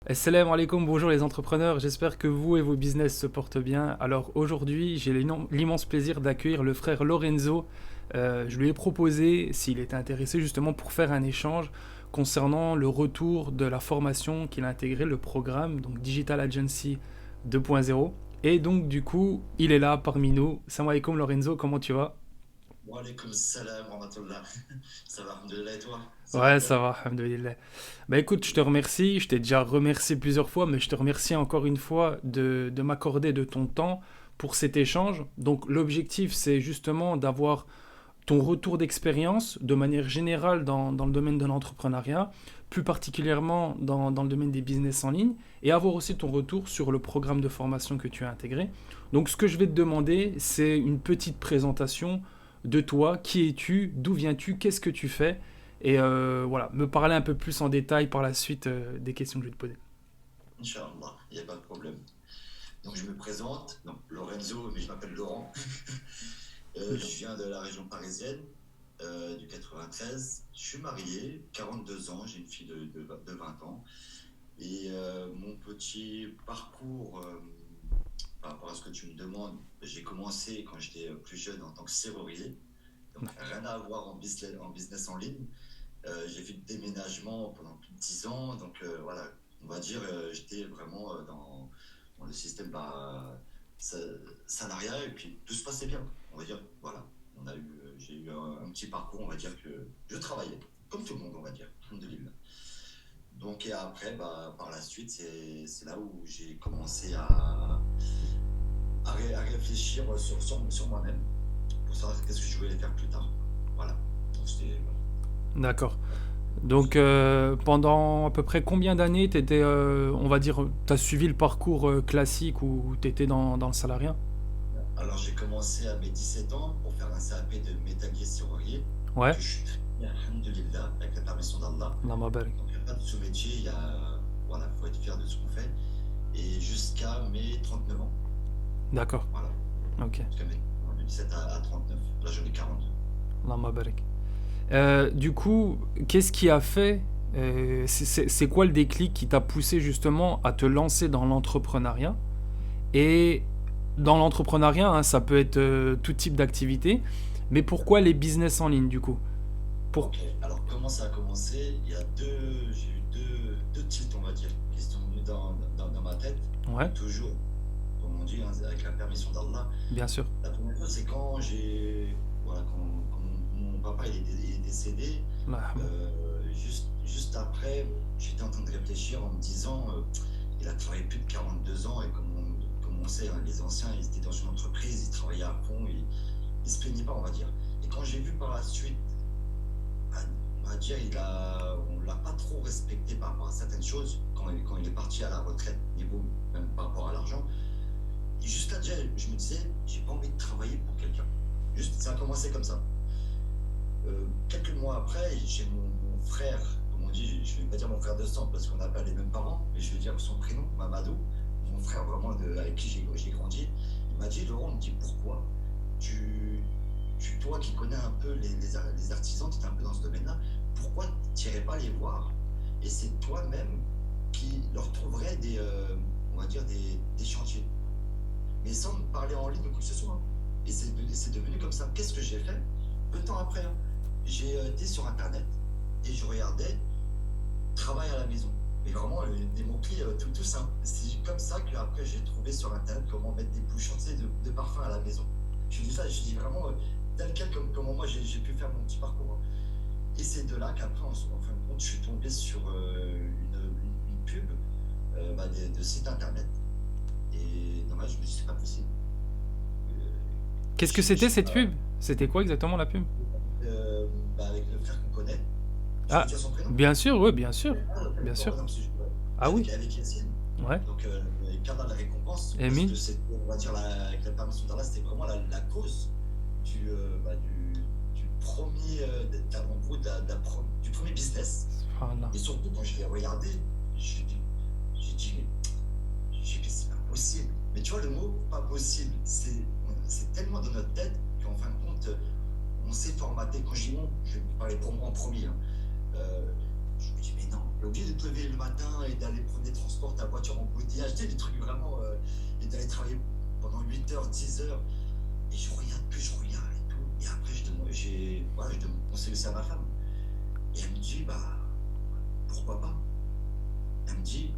Assalamu alaikum, bonjour les entrepreneurs, j'espère que vous et vos business se portent bien. Alors aujourd'hui, j'ai l'immense plaisir d'accueillir le frère Lorenzo. Je lui ai proposé, s'il était intéressé justement, pour faire un échange concernant le retour de la formation qu'il a intégré, le programme, donc Digital Agency 2.0. Et donc du coup, il est là parmi nous. Salam alaikum Lorenzo, comment tu vas? Wa alaykoum salam wa rahmatullah. Ça va, alhamdoulilah, et toi? Ça va Ouais, bien? ça va, alhamdoulilah. Bah écoute, je te remercie, je t'ai déjà remercié plusieurs fois, mais je te remercie encore une fois de m'accorder de ton temps pour cet échange. Donc l'objectif, c'est justement d'avoir ton retour d'expérience de manière générale dans le domaine de l'entrepreneuriat, plus particulièrement dans le domaine des business en ligne, et avoir aussi ton retour sur le programme de formation que tu as intégré. Donc ce que je vais te demander, c'est une petite présentation de toi, qui es-tu, d'où viens-tu, qu'est-ce que tu fais, et voilà, me parler un peu plus en détail par la suite des questions que je vais te poser. Inch'Allah, il n'y a pas de problème. Donc je me présente, donc Lorenzo, mais je m'appelle Laurent. Je viens de la région parisienne, du 93. Je suis marié, 42 ans, j'ai une fille de 20 ans. Et mon petit parcours, par rapport à ce que tu me demandes, j'ai commencé quand j'étais plus jeune en tant que serrurier. Donc rien à voir en business en ligne. J'ai fait du déménagement pendant plus de 10 ans, donc voilà, on va dire, j'étais vraiment dans le système sa- salariat, et puis tout se passait bien, on va dire, voilà. J'ai eu un petit parcours, on va dire que je travaillais, comme tout le monde, on va dire, alhamdoulilah. Donc, et après, par la suite, c'est là où j'ai commencé à réfléchir sur moi-même, pour savoir qu'est-ce que je voulais faire plus tard. Voilà. Donc, D'accord. Donc pendant à peu près combien d'années t'étais, on va dire, t'as suivi le parcours classique où t'étais dans le salariat? Alors, j'ai commencé à mes 17 ans pour faire un CAP de métallier serrurier, Ouais. que je suis très bien, alhamdoulilah, avec la permission d'Allah. Non, ma belle. Donc, il n'y a pas de sous-métier, voilà, faut être fier de ce qu'on fait. Et jusqu'à mes 39 ans, D'accord. voilà, Ok. jusqu'à mes 17 à 39. Là, j'en ai 40. Non, ma belle. Du coup, qu'est-ce qui a fait, c'est quoi le déclic qui t'a poussé justement à te lancer dans l'entrepreneuriat? Et dans l'entrepreneuriat, hein, ça peut être tout type d'activité, mais pourquoi les business en ligne du coup? Pour... Ok, alors comment ça a commencé? J'ai eu deux titres, on va dire, qui sont venus dans ma tête, Ouais, et toujours, comme on dit, hein, avec la permission d'Allah. bien sûr. La première chose, c'est voilà, quand mon papa il est décédé, Bah, juste après, j'étais en train de réfléchir en me disant, il a travaillé plus de 42 ans, et comme on sait, hein, les anciens, ils étaient dans une entreprise, ils travaillaient à fond, ils se plaignaient pas, on va dire. Et quand j'ai vu par la suite, bah, on va dire, on l'a pas trop respecté par rapport à certaines choses quand il est parti à la retraite, niveau même par rapport à l'argent. Et juste là, déjà, je me disais, j'ai pas envie de travailler pour quelqu'un. Juste, ça a commencé comme ça. Quelques mois après, j'ai mon frère, comme on dit, je vais pas dire mon frère de sang parce qu'on n'a pas les mêmes parents, mais je vais dire son prénom, Mamadou, mon frère vraiment avec qui j'ai grandi. Il m'a dit, Laurent, il me dit, pourquoi tu, toi qui connais un peu les artisans, tu es un peu dans ce domaine-là, pourquoi tu n'irais pas les voir? Et c'est toi-même qui leur trouverais on va dire, des chantiers, mais sans me parler en ligne ou quoi que ce soit, hein. Et c'est devenu comme ça. Qu'est-ce que j'ai fait? Peu de temps après, hein, j'ai été sur Internet et je regardais travail à la maison. Mais vraiment, des mots-clés tout simples. C'est comme ça qu'après, j'ai trouvé sur Internet comment mettre des bouchons, tu sais, de parfum à la maison. Je dis ça, je dis vraiment tel quel comme comment moi j'ai pu faire mon petit parcours, hein. Et c'est de là qu'après, en fin de compte, je suis tombé sur une pub de site Internet. Et dommage, je me suis dit, c'est pas possible. qu'est-ce que c'était J'ai cette pas. pub? C'était quoi exactement la pub? Avec le frère qu'on connaît. Je peux Ah, dire son prénom? bien sûr, oui, bien sûr, Ah, ok, bien d'accord, sûr. ouais, non, parce que Ah oui, avec Yacine. ouais. Donc, Canal de récompense, parce Emile? que c'est, on va dire, avec la permission d'Allah, c'était vraiment la cause du premier, en gros, du premier business. Subhanallah. Et surtout, quand je l'ai regardé, j'ai dit, j'ai dit, mais c'est pas possible. Mais tu vois, le mot pas possible, c'est tellement dans notre tête qu'en fin de compte, on s'est formaté. Quand je dis on, je vais parler pour moi en premier, hein. Je me dis, mais non, T'es obligé de te lever le matin et d'aller prendre des transports, ta voiture en embouteillage, tu sais, des trucs vraiment. Et d'aller travailler pendant 8 heures, 10 heures. Et je regarde plus, je regarde et tout. Et après, je demande conseil aussi à ma femme. Et elle me dit, bah, pourquoi pas? Elle me dit,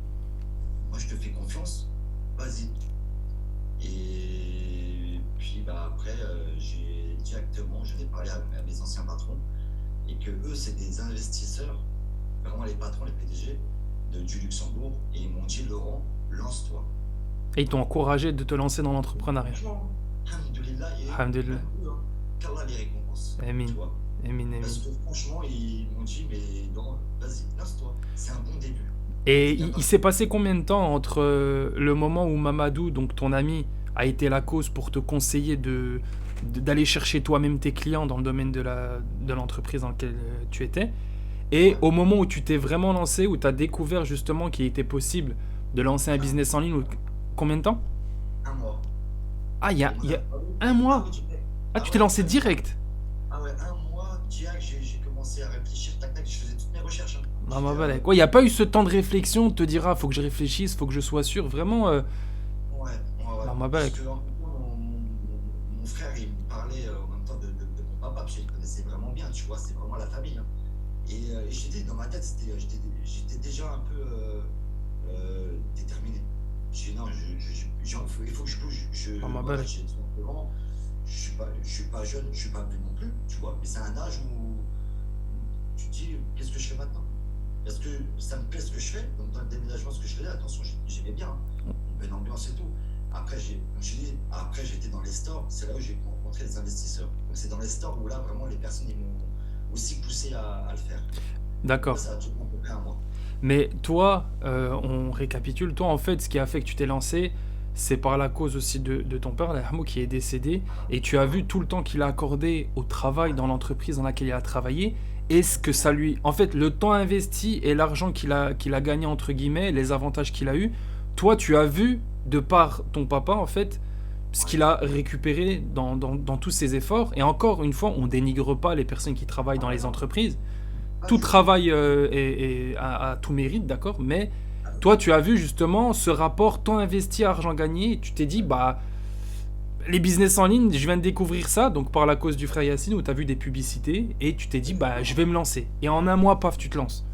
moi je te fais confiance, vas-y. Et puis bah, après, j'en ai parlé à mes anciens patrons, et que eux, c'est des investisseurs, vraiment les patrons, les PDG du Luxembourg, et ils m'ont dit, Laurent, lance-toi. Et ils t'ont encouragé de te lancer dans l'entrepreneuriat. Franchement, alhamdoulilah, et Alhamdulillah. même eux, hein, qu'Allah les récompense, tu Amin. vois. Amin, Parce amin. que franchement, ils m'ont dit, mais non, vas-y, lance-toi, c'est un bon début. Et Il y a il pas. s'est passé combien de temps entre le moment où Mamadou, donc ton ami, a été la cause pour te conseiller d'aller chercher toi-même tes clients dans le domaine de l'entreprise dans laquelle tu étais, et Ouais, au moment où tu t'es vraiment lancé, où tu as découvert justement qu'il était possible de lancer un un, business en ligne, combien de temps? un mois. Ah, Il m'en il y a a parlé. un Ah mois. oui, Ah, ah tu ouais, t'es lancé ouais. direct. Ah ouais, un mois, direct, j'ai commencé à réfléchir, tac tac, je faisais toutes mes recherches, hein. Ah, ma J'étais belle. Quoi, il n'y a pas eu ce temps de réflexion, de te dire, ah, faut que je réfléchisse, faut que je sois sûr, vraiment. ouais, ouais, ouais. Ah, ma belle. Parce que en même temps, mon frère, il me parlait en même temps de mon papa, parce qu'il le connaissait vraiment bien, tu vois, c'est vraiment la famille, hein. Et j'étais dans ma tête, j'étais déjà un peu déterminé. J'ai dit non, il faut que je bouge. Ah, ma Voilà, belle. j'ai tout simplement, je suis pas jeune, je suis pas vieux non plus, tu vois, mais c'est un âge où tu te dis, qu'est-ce que je fais maintenant? Parce que ça me plaît ce que je fais, donc dans le déménagement, ce que je faisais, attention, j'aimais bien, hein, une bonne ambiance et tout. Après, comme je dis, après j'étais dans les stores, c'est là où j'ai rencontré les investisseurs. Donc c'est dans les stores où là, vraiment, les personnes, ils m'ont aussi poussé à le faire. Donc là, D'accord. ça a duré à peu près un mois. Mais toi, on récapitule, toi en fait, ce qui a fait que tu t'es lancé, c'est par la cause aussi de ton père, Lahmo, qui est décédé, et tu as vu tout le temps qu'il a accordé au travail dans l'entreprise dans laquelle il a travaillé, et ce que ça lui... En fait, le temps investi et l'argent qu'il a gagné, entre guillemets, les avantages qu'il a eu, toi, tu as vu, de par ton papa, en fait, ce Ouais. qu'il a récupéré dans tous ses efforts, et encore une fois, on dénigre pas les personnes qui travaillent Ah dans ouais, les non, entreprises, pas tout du tout. travail a tout mérite, d'accord. Mais Ah oui. toi, tu as vu justement ce rapport temps investi, argent gagné, et tu t'es dit, bah, les business en ligne, je viens de découvrir ça, donc par la cause du frère Yacine, où tu as vu des publicités, et tu t'es dit, bah, je Exactement. vais me lancer. Et en un mois, paf, tu te lances.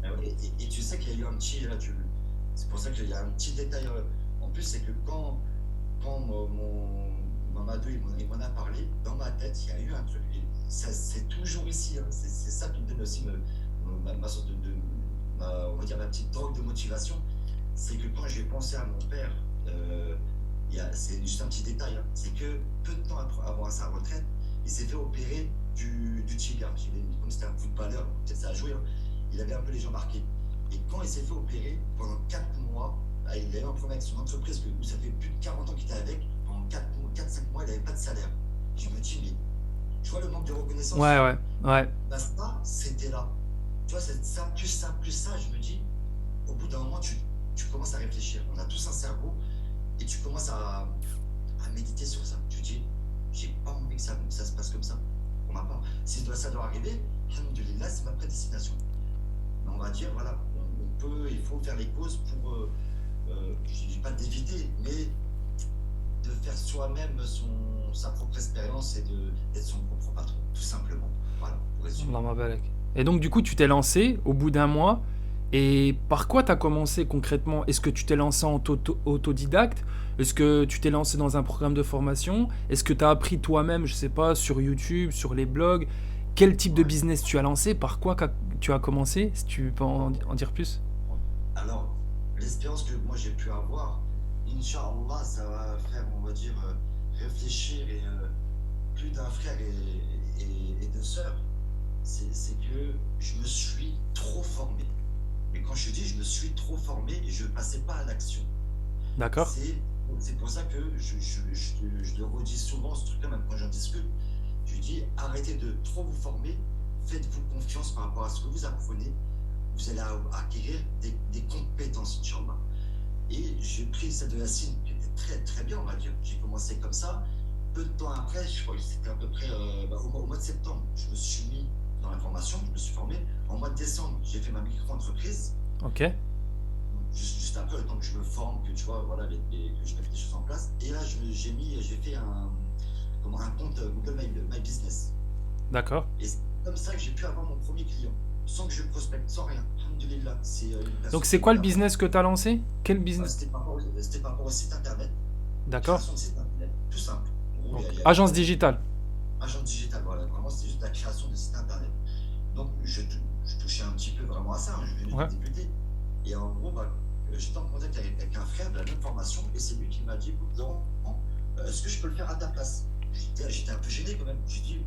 Ah oui. Et tu sais qu'il y a eu un petit. C'est pour ça qu'il y a un petit détail en plus, c'est que quand Mamadou il m'en a parlé, dans ma tête, il y a eu un truc. Et ça, c'est toujours ici, hein, c'est ça qui me donne aussi ma sorte on va dire ma petite drogue de motivation. C'est que quand j'ai pensé à mon père, euh, c'est juste un petit détail, hein, c'est que peu de temps avant sa retraite, il s'est fait opérer du tigre. Comme c'était un footballeur, peut-être ça a joué, hein, il avait un peu les jambes marquées. Et quand il s'est fait opérer, pendant 4 mois, il a eu un problème avec son entreprise, où ça fait plus de 40 ans qu'il était avec, pendant 4-5 mois, il n'avait pas de salaire. Je me dis, mais tu vois le manque de Ouais, reconnaissance, ouais, ouais. bah, ça, c'était là. Tu vois, c'est ça, plus ça, je me dis, au bout d'un moment, tu commences à réfléchir. On a tous un cerveau, et tu commences à méditer sur ça. Tu dis, j'ai pas envie que ça se passe comme ça, pour ma part. Si ça doit arriver, alhamdoulilah, c'est ma prédestination. Mais on va dire, voilà, il faut faire les causes pour, je dis pas d'éviter, mais de faire soi-même sa propre expérience et d'être son propre patron, tout simplement. Voilà, pour résumer. Dans ma belle. Et donc, du coup, tu t'es lancé au bout d'un mois. Et par quoi tu as commencé concrètement? Est-ce que tu t'es lancé en autodidacte? Est-ce que tu t'es lancé dans un programme de formation? Est-ce que tu as appris toi-même, je sais pas, sur YouTube, sur les blogs? Quel type de Ouais. business tu as lancé? Par quoi tu as commencé? Si tu peux en dire plus. Alors, l'expérience que moi j'ai pu avoir, Inch'Allah, ça va faire, on va dire, réfléchir plus d'un frère et de sœurs. C'est que je me suis trop formé. Mais quand je dis je me suis trop formé, je ne passais pas à l'action. D'accord? C'est c'est pour ça que je le redis souvent, ce truc-là, même quand j'en discute. Je dis arrêtez de trop vous former, faites-vous confiance par rapport à ce que vous apprenez. Vous allez acquérir des compétences, Inch'Allah. Et j'ai pris celle de Yacine, qui était très très bien, on va dire. J'ai commencé comme ça. Peu de temps après, je crois que c'était à peu près au mois de septembre, je me suis mis dans l'information, je me suis formé. En mois de décembre, j'ai fait ma micro-entreprise. Ok. Juste après, le temps que je me forme, que tu vois, voilà, que je mette les choses en place. Et là, j'ai fait un compte Google My Business. D'accord. Et c'est comme ça que j'ai pu avoir mon premier client, sans que je prospecte, sans rien. Alhamdoulilah, c'est une Donc, personne c'est qui est quoi le venue à moi. business que tu as lancé? Quel business? C'était par rapport au site internet, D'accord. création de site internet, tout simple. En gros, Donc, il y avait agence pas de digitale. agent digital, voilà, vraiment, c'était juste la création de site internet. Donc, je touchais un petit peu vraiment à ça, hein, je venais Ouais. de débuter. Et en gros, j'étais en contact avec un frère de la même formation, et c'est lui qui m'a dit, écoute, Laurent, est-ce que je peux le faire à ta place? J'étais un peu gêné quand même. J'ai dit,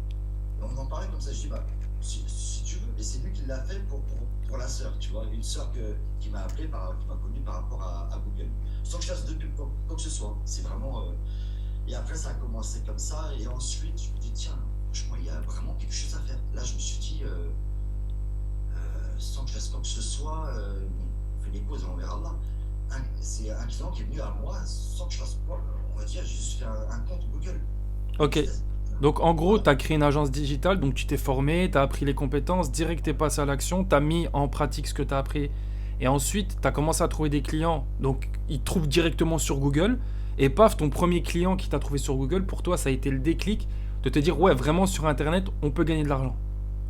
on en parlait comme ça, je dis, si tu veux. Et c'est lui qui l'a fait pour la sœur, tu vois, une sœur qui m'a appelé, qui m'a connu par rapport à Google. Sans que je fasse de pub, quoi que ce soit. C'est vraiment. Et après, ça a commencé comme ça. Et ensuite, je me dis, tiens, franchement, il y a vraiment quelque chose à faire. Là, je me suis dit, sans que je fasse quoi que ce soit, on fait les pauses et on verra là. C'est un client qui est venu à moi sans que je fasse quoi. On va dire, j'ai juste fait un compte Google. Ok. Donc, en gros, Voilà. tu as créé une agence digitale, donc tu t'es formé, tu as appris les compétences, direct t'es passé à l'action, tu as mis en pratique ce que tu as appris. Et ensuite, tu as commencé à trouver des clients. Donc, ils te trouvent directement sur Google. Et paf, ton premier client qui t'a trouvé sur Google, pour toi, ça a été le déclic de te dire, ouais, vraiment sur Internet, on peut gagner de l'argent.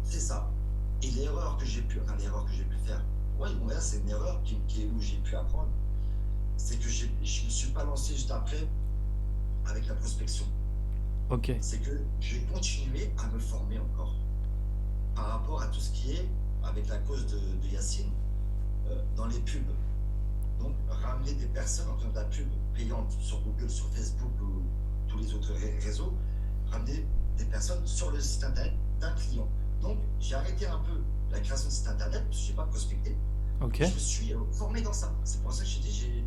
C'est ça. Et l'erreur que j'ai pu faire, ouais, c'est une erreur où j'ai pu apprendre, c'est que je me suis pas lancé juste après avec la prospection. Ok. C'est que j'ai continué à me former encore par rapport à tout ce qui est, avec la cause de Yacine, dans les pubs. Donc, ramener des personnes en faisant de la pub payante sur Google, sur Facebook ou tous les autres réseaux, ramener des personnes sur le site internet d'un client. Donc, j'ai arrêté un peu la création de site internet parce que je n'ai pas prospecté. Ok. Je me suis formé dans ça. C'est pour ça que j'ai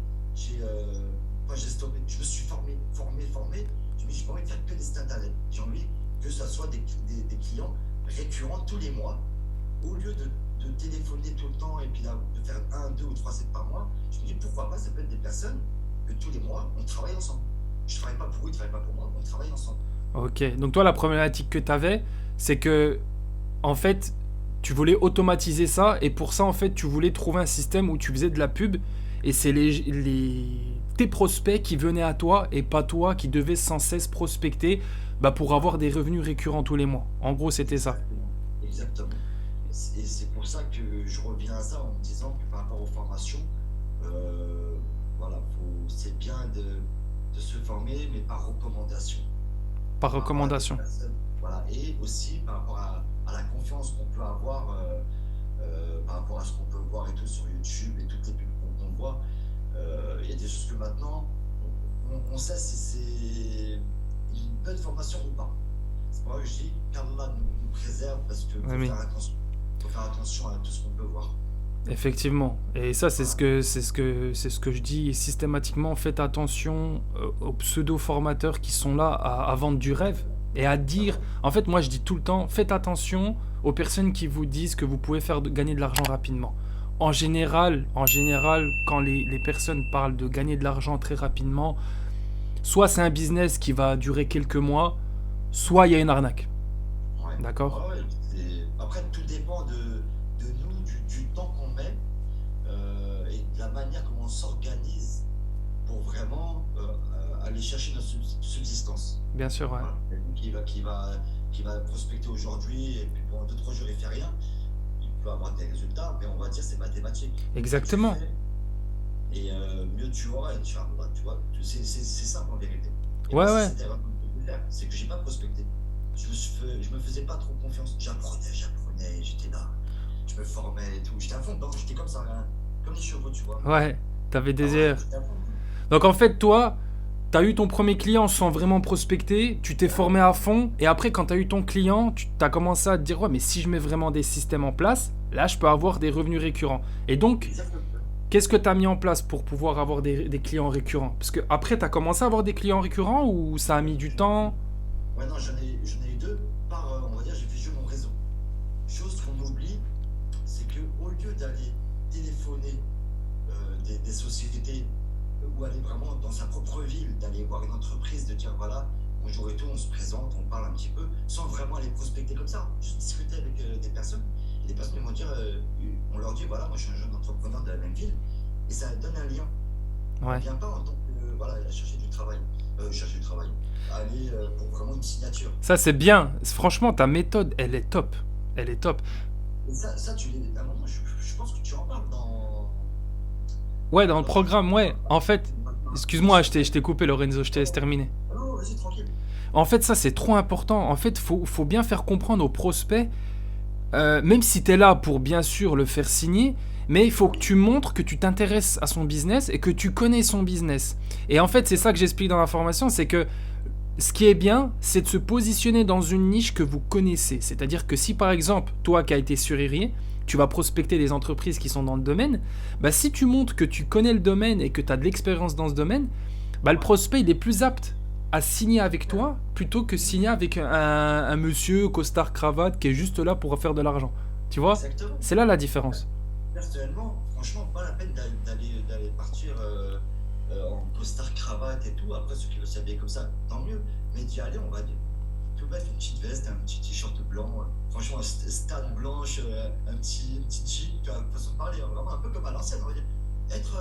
stoppé. Je me suis formé. Je me suis pas envie de faire que des sites internet. J'ai envie que ce soit des clients récurrents tous les mois. Au lieu de téléphoner tout le temps et puis là, de faire 1, 2 ou 3 sets par mois, je me dis pourquoi pas, ça peut être des personnes que tous les mois, on travaille ensemble. Je travaille pas pour eux, ils travaillent pas pour moi, on travaille ensemble. Ok. Donc, toi, la problématique que tu avais, c'est que, en fait, tu voulais automatiser ça. Et pour ça, en fait, tu voulais trouver un système où tu faisais de la pub. Et c'est tes prospects qui venaient à toi et pas toi qui devais sans cesse prospecter pour avoir des revenus récurrents tous les mois. En gros, c'était ça. Exactement. Et c'est pour ça que je reviens à ça en me disant que par rapport aux formations, voilà, c'est bien de se former, mais par recommandation. Par Par rapport à d'autres recommandation. personnes. Voilà. Et aussi par rapport à la confiance qu'on peut avoir, par rapport à ce qu'on peut voir et tout sur YouTube et toutes les pubs qu'on voit. Il y a des choses que maintenant, on sait si c'est une bonne formation ou pas. C'est pour ça que je dis qu'Allah nous préserve parce qu'il Oui, oui. faut faire attention à tout ce qu'on peut voir. Effectivement. Et ça, c'est Voilà. ce que je dis systématiquement. Faites attention aux pseudo-formateurs qui sont là à vendre du rêve et à dire. En fait, moi, je dis tout le temps, faites attention aux personnes qui vous disent que vous pouvez gagner de l'argent rapidement. En général, quand les personnes parlent de gagner de l'argent très rapidement, soit c'est un business qui va durer quelques mois, soit il y a une arnaque. Ouais. D'accord? Ouais, après, tout dépend de nous, du temps qu'on met et de la manière comment on s'organise pour vraiment aller chercher notre subsistance. Bien sûr, ouais. Voilà. Quelqu'un qui va prospecter aujourd'hui et puis pendant 2-3 jours il fait rien, il peut avoir des résultats, mais on va dire c'est mathématique. Plus tu Exactement. fais, et mieux tu auras, Inch'Allah, tu vois. C'est simple en vérité. Et Ouais, moi, c'est ouais. cette erreur que je peux faire, c'est que j'ai pas prospecté. Je me faisais pas trop confiance. J'apprenais, j'étais là, je me formais et tout. J'étais à fond dedans, j'étais comme ça, hein, comme des chevaux, tu vois. Ouais. T'avais Ah des ouais, airs. j'étais à fond dedans. Donc en fait, toi, tu as eu ton premier client sans vraiment prospecter, tu t'es formé à fond, et après, quand tu as eu ton client, tu as commencé à te dire, ouais, mais si je mets vraiment des systèmes en place, là, je peux avoir des revenus récurrents. Et donc, Exactement. qu'est-ce que tu as mis en place pour pouvoir avoir des clients récurrents? Parce que après, tu as commencé à avoir des clients récurrents ou ça a mis du temps? Ouais, non, j'en ai eu deux on va dire, j'ai fait jouer mon réseau. Chose qu'on oublie, c'est que au lieu d'aller téléphoner des sociétés ou aller vraiment dans sa propre ville, d'aller voir une entreprise, de dire voilà, bonjour et tout, on se présente, on parle un petit peu, sans vraiment les prospecter comme ça. Je discutais avec des personnes, et des personnes ils vont dire, on leur dit, voilà, moi je suis un jeune entrepreneur de la même ville, et ça donne un lien. On ne Ouais. vient pas en tant que, voilà, chercher du travail, aller pour vraiment une signature. Ça, c'est bien. Franchement, ta méthode, elle est top. Elle est top. Et ça à un moment, je pense que tu en parles Ouais, dans le dans programme, ouais. En fait, une excuse-moi, seconde. je t'ai coupé, Lorenzo, je te laisse terminer. Ah non, vas-y, tranquille. En fait, ça, c'est trop important. En fait, faut bien faire comprendre aux prospects, même si tu es là pour bien sûr le faire signer, mais il faut que tu montres que tu t'intéresses à son business et que tu connais son business. Et en fait, c'est ça que j'explique dans la formation, c'est que ce qui est bien, c'est de se positionner dans une niche que vous connaissez. C'est-à-dire que si par exemple, toi qui as été surérier, tu vas prospecter des entreprises qui sont dans le domaine, bah si tu montres que tu connais le domaine et que tu as de l'expérience dans ce domaine, bah le Ouais, prospect il est plus apte à signer avec toi plutôt que signer avec un monsieur costard cravate qui est juste là pour faire de l'argent. Tu vois? exactement. C'est là la différence. Personnellement, franchement, pas la peine d'aller partir en costard cravate et tout. Après, ceux qui veulent s'habiller comme ça, tant mieux. Mais d'y aller, on va dire. Tu peux mettre une petite veste, un petit t-shirt blanc, franchement, un stade blanche, un petit jean, tu vois, façon de parler, hein, vraiment un peu comme à l'ancienne, on va dire. Être,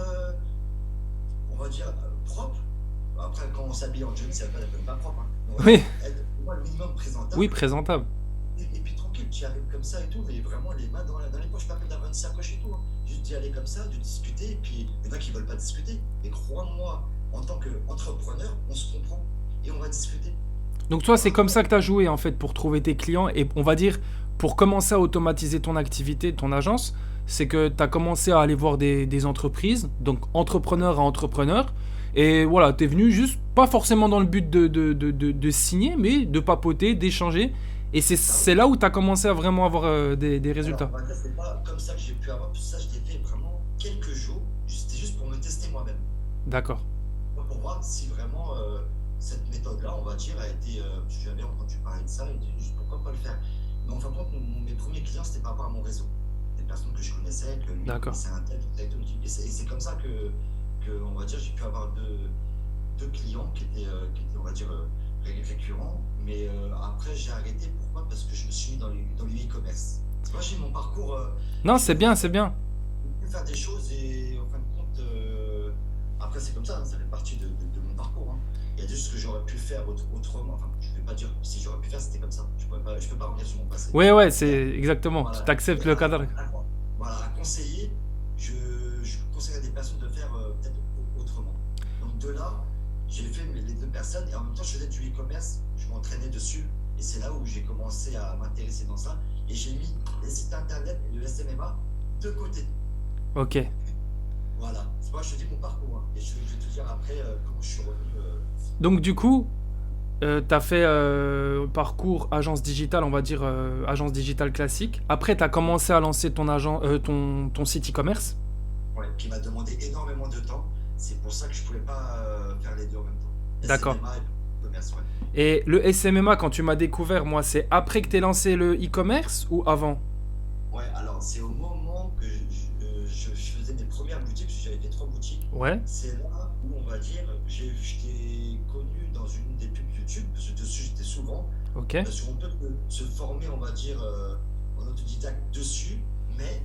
on va dire, propre. Après, quand on s'habille en jean, c'est pas propre, hein. Mais on va dire, Oui, être au moins le minimum oui, présentable. présentable. Et puis tranquille, tu y arrives comme ça et tout, mais vraiment les mains dans les poches, pas que d'avoir une sacoche et tout, hein. Juste d'y aller comme ça, de discuter, et puis il y en a qui veulent pas discuter. Mais crois-moi, en tant qu'entrepreneur, on se comprend et on va discuter. Donc toi, c'est comme Vraiment, ça que tu as joué en fait pour trouver tes clients et on va dire pour commencer à automatiser ton activité, ton agence, c'est que tu as commencé à aller voir des entreprises, donc entrepreneur à entrepreneur, et voilà, tu es venu juste, pas forcément dans le but de signer, mais de papoter, d'échanger, et ah oui. c'est là où tu as commencé à vraiment avoir des Alors, résultats. on va dire, c'est pas comme ça que j'ai pu avoir, tout ça, je l'ai fait vraiment quelques jours. C'était juste pour me tester moi-même. D'accord, Pour voir si vraiment cette méthode-là, on va dire, a été. Parce que j'avais entendu parler de ça et dit juste pourquoi pas le faire. Mais en fin de compte, mes premiers clients, c'était par rapport à mon réseau. Des personnes que je connaissais, que lui, il d'accord. connaissait un tel, tel, tel. Et c'est comme ça on va dire, j'ai pu avoir deux clients qui étaient, on va dire, récurrents. Mais après, j'ai arrêté. Pourquoi? Parce que je me suis mis dans le e-commerce. Moi, j'ai mon parcours. Non, J'ai c'est voulu bien, c'est bien. faire des choses et en fin de compte, après c'est comme ça, hein, ça fait partie de mon parcours, hein. Il y a des choses que j'aurais pu faire autrement. Enfin, je ne vais pas dire si j'aurais pu faire, c'était comme ça. Je peux pas revenir sur mon passé. Ouais, ouais, Mais c'est exactement. Tu voilà, t'acceptes mais le cadre. voilà, à conseiller, je conseille à des personnes de faire peut-être autrement. Donc de là, j'ai fait les deux personnes et en même temps je faisais du e-commerce, je m'entraînais dessus et c'est là où j'ai commencé à m'intéresser dans ça et j'ai mis les sites internet et le SMMA de côté. Ok. Voilà, c'est moi je te dis mon parcours, hein. Et je vais te dire après comment je suis revenu. Donc du coup, tu as fait parcours agence digitale, on va dire agence digitale classique. Après, tu as commencé à lancer ton site e-commerce. Ouais, qui m'a demandé énormément de temps. C'est pour ça que je pouvais pas faire les deux en même temps. D'accord. SMMA et commerce, ouais. Et le SMMA, quand tu m'as découvert, moi, c'est après que tu aies lancé le e-commerce ou avant? Ouais, alors c'est au moment que je faisais mes premières boutiques, parce que j'avais fait 3 boutiques. Ouais. C'est là où on va dire, je t'ai connu dans une des pubs YouTube, parce que dessus j'étais souvent, Ok. parce qu'on peut se former, on va dire, en autodidacte dessus, mais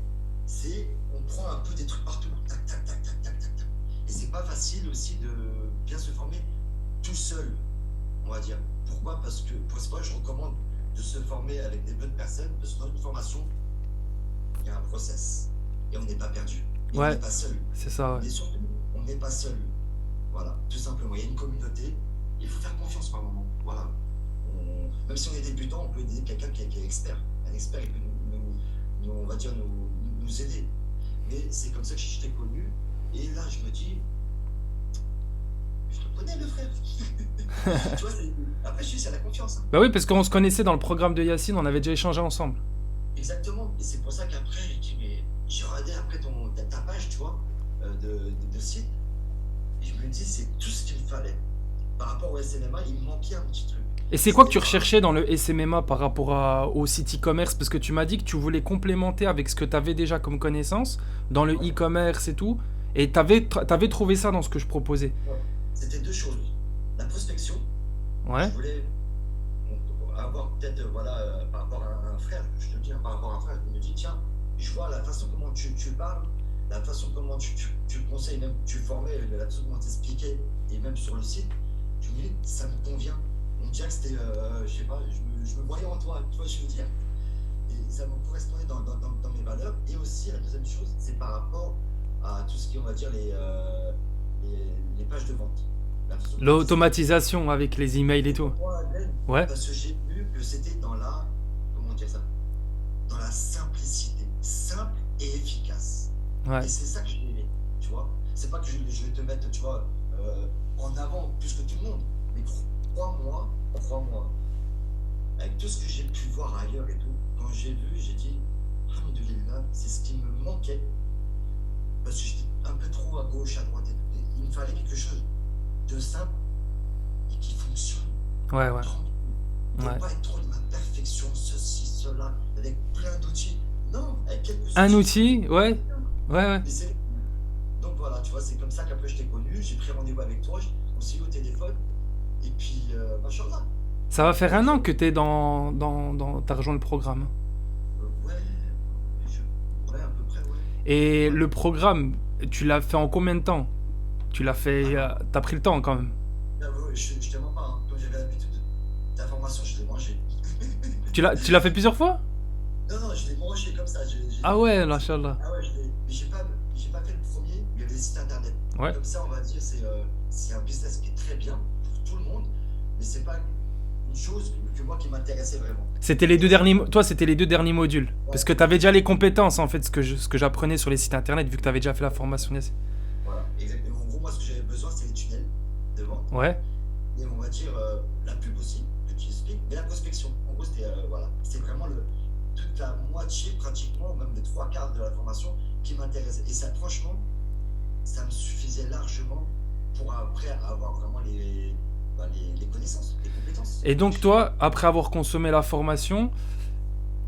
on prend un peu des trucs partout, tac, tac, tac, tac, tac, tac, tac. Et c'est pas facile aussi de bien se former tout seul, on va dire. Pourquoi? Parce que, pour ça, je recommande de se former avec des bonnes personnes, parce que dans une formation, il y a un process, et on n'est pas perdu, et on n'est Ouais, pas seul. c'est ça, ouais. Mais surtout, on n'est pas seul. Voilà, tout simplement. Il y a une communauté, il faut faire confiance par moment. Voilà. Même si on est débutant, on peut aider quelqu'un qui est expert. Un expert, il peut on va dire, nous aider. Mais c'est comme ça que je t'ai connu. Et là, je me dis, je te connais, le frère. Tu vois, après, je dis, c'est la confiance, hein. Bah oui, parce qu'on se connaissait dans le programme de Yacine, on avait déjà échangé ensemble. Exactement. Et c'est pour ça qu'après, j'ai dit, mais j'ai regardé après ta page, tu vois, de site. Et je me dis, c'est tout ce qu'il me fallait. Par rapport au SNMA, il me manquait un petit truc. Et c'est quoi que C'était tu pas. recherchais dans le SMMA par rapport au site e-commerce? Parce que tu m'as dit que tu voulais complémenter avec ce que tu avais déjà comme connaissance dans le Ouais, e-commerce et tout. Et t'avais trouvé ça dans ce que je proposais. ouais. C'était deux choses. La prospection, je Ouais, voulais. avoir peut-être, voilà, par rapport à un frère, je te dis, hein, par rapport à un frère, il me dit, tiens, je vois la façon comment tu parles, la façon comment tu conseilles, même tu formais, la façon comment t'expliquais, et même sur le site, je me dis, ça me convient. On dirait que c'était, je sais pas, je me voyais en toi, tu vois, je veux dire. Et ça me correspondait dans mes valeurs. Et aussi, la deuxième chose, c'est par rapport à tout ce qui, on va dire, les pages de vente. La façon dont tu expliques. L'automatisation avec les emails et Et tout. pourquoi Adèle? Ouais, Parce que j'ai vu que c'était dans la, comment dire ça, dans la simplicité, simple et efficace. ouais. Et c'est ça que j'ai aimé, tu vois. C'est pas que je vais te mettre, tu vois, en avant plus que tout le monde, mais crois-moi, avec tout ce que j'ai pu voir ailleurs et tout, quand j'ai vu, j'ai dit, Alhamdoulilah, c'est ce qui me manquait, parce que j'étais un peu trop à gauche, à droite et tout. Et il me fallait quelque chose de simple et qui fonctionne. Ouais, ouais, Tranquille. Et ouais. pas être trop dans la perfection, ceci, cela, avec plein d'outils. Non, avec quelques Un outils, outil, ouais, ouais, ouais. mais c'est. Donc voilà, tu vois, c'est comme ça qu'après je t'ai connu, j'ai pris rendez-vous avec toi, on s'est eu au téléphone, et puis, machallah. Ça va faire Et un puis, an que t'es t'as rejoint le programme. ouais, ouais, à peu près, ouais. Et Ouais. le programme, tu l'as fait en combien de temps? Tu l'as fait, Alors, t'as pris le temps quand même. je te mens pas, hein. Comme j'avais l'habitude de ta formation, je l'ai mangé. Tu l'as fait plusieurs fois? Non, non, je l'ai mangé comme ça. Ah ouais, machallah. Ah ouais, mais j'ai pas fait le premier, mais il y avait des sites internet. Ouais. Comme ça, on va dire, c'est un business qui est très bien pour tout le monde, mais c'est pas une chose que moi qui m'intéressait vraiment. C'était les deux Toi, c'est. derniers, toi, c'était les deux derniers modules. Ouais, Parce que t'avais déjà les compétences, en fait, ce que j'apprenais sur les sites internet, vu que t'avais déjà fait la formation. voilà, exactement. En gros, moi, ce que j'avais besoin, c'est les tunnels de vente. Ouais. Et on va dire la pub aussi, que tu expliques, mais la prospection. En gros, voilà, c'est vraiment toute la moitié, pratiquement, même les trois quarts de la formation qui m'intéressait. Et ça, franchement, ça me suffisait largement pour après avoir vraiment les connaissances, les compétences. Et donc, toi, après avoir consommé la formation,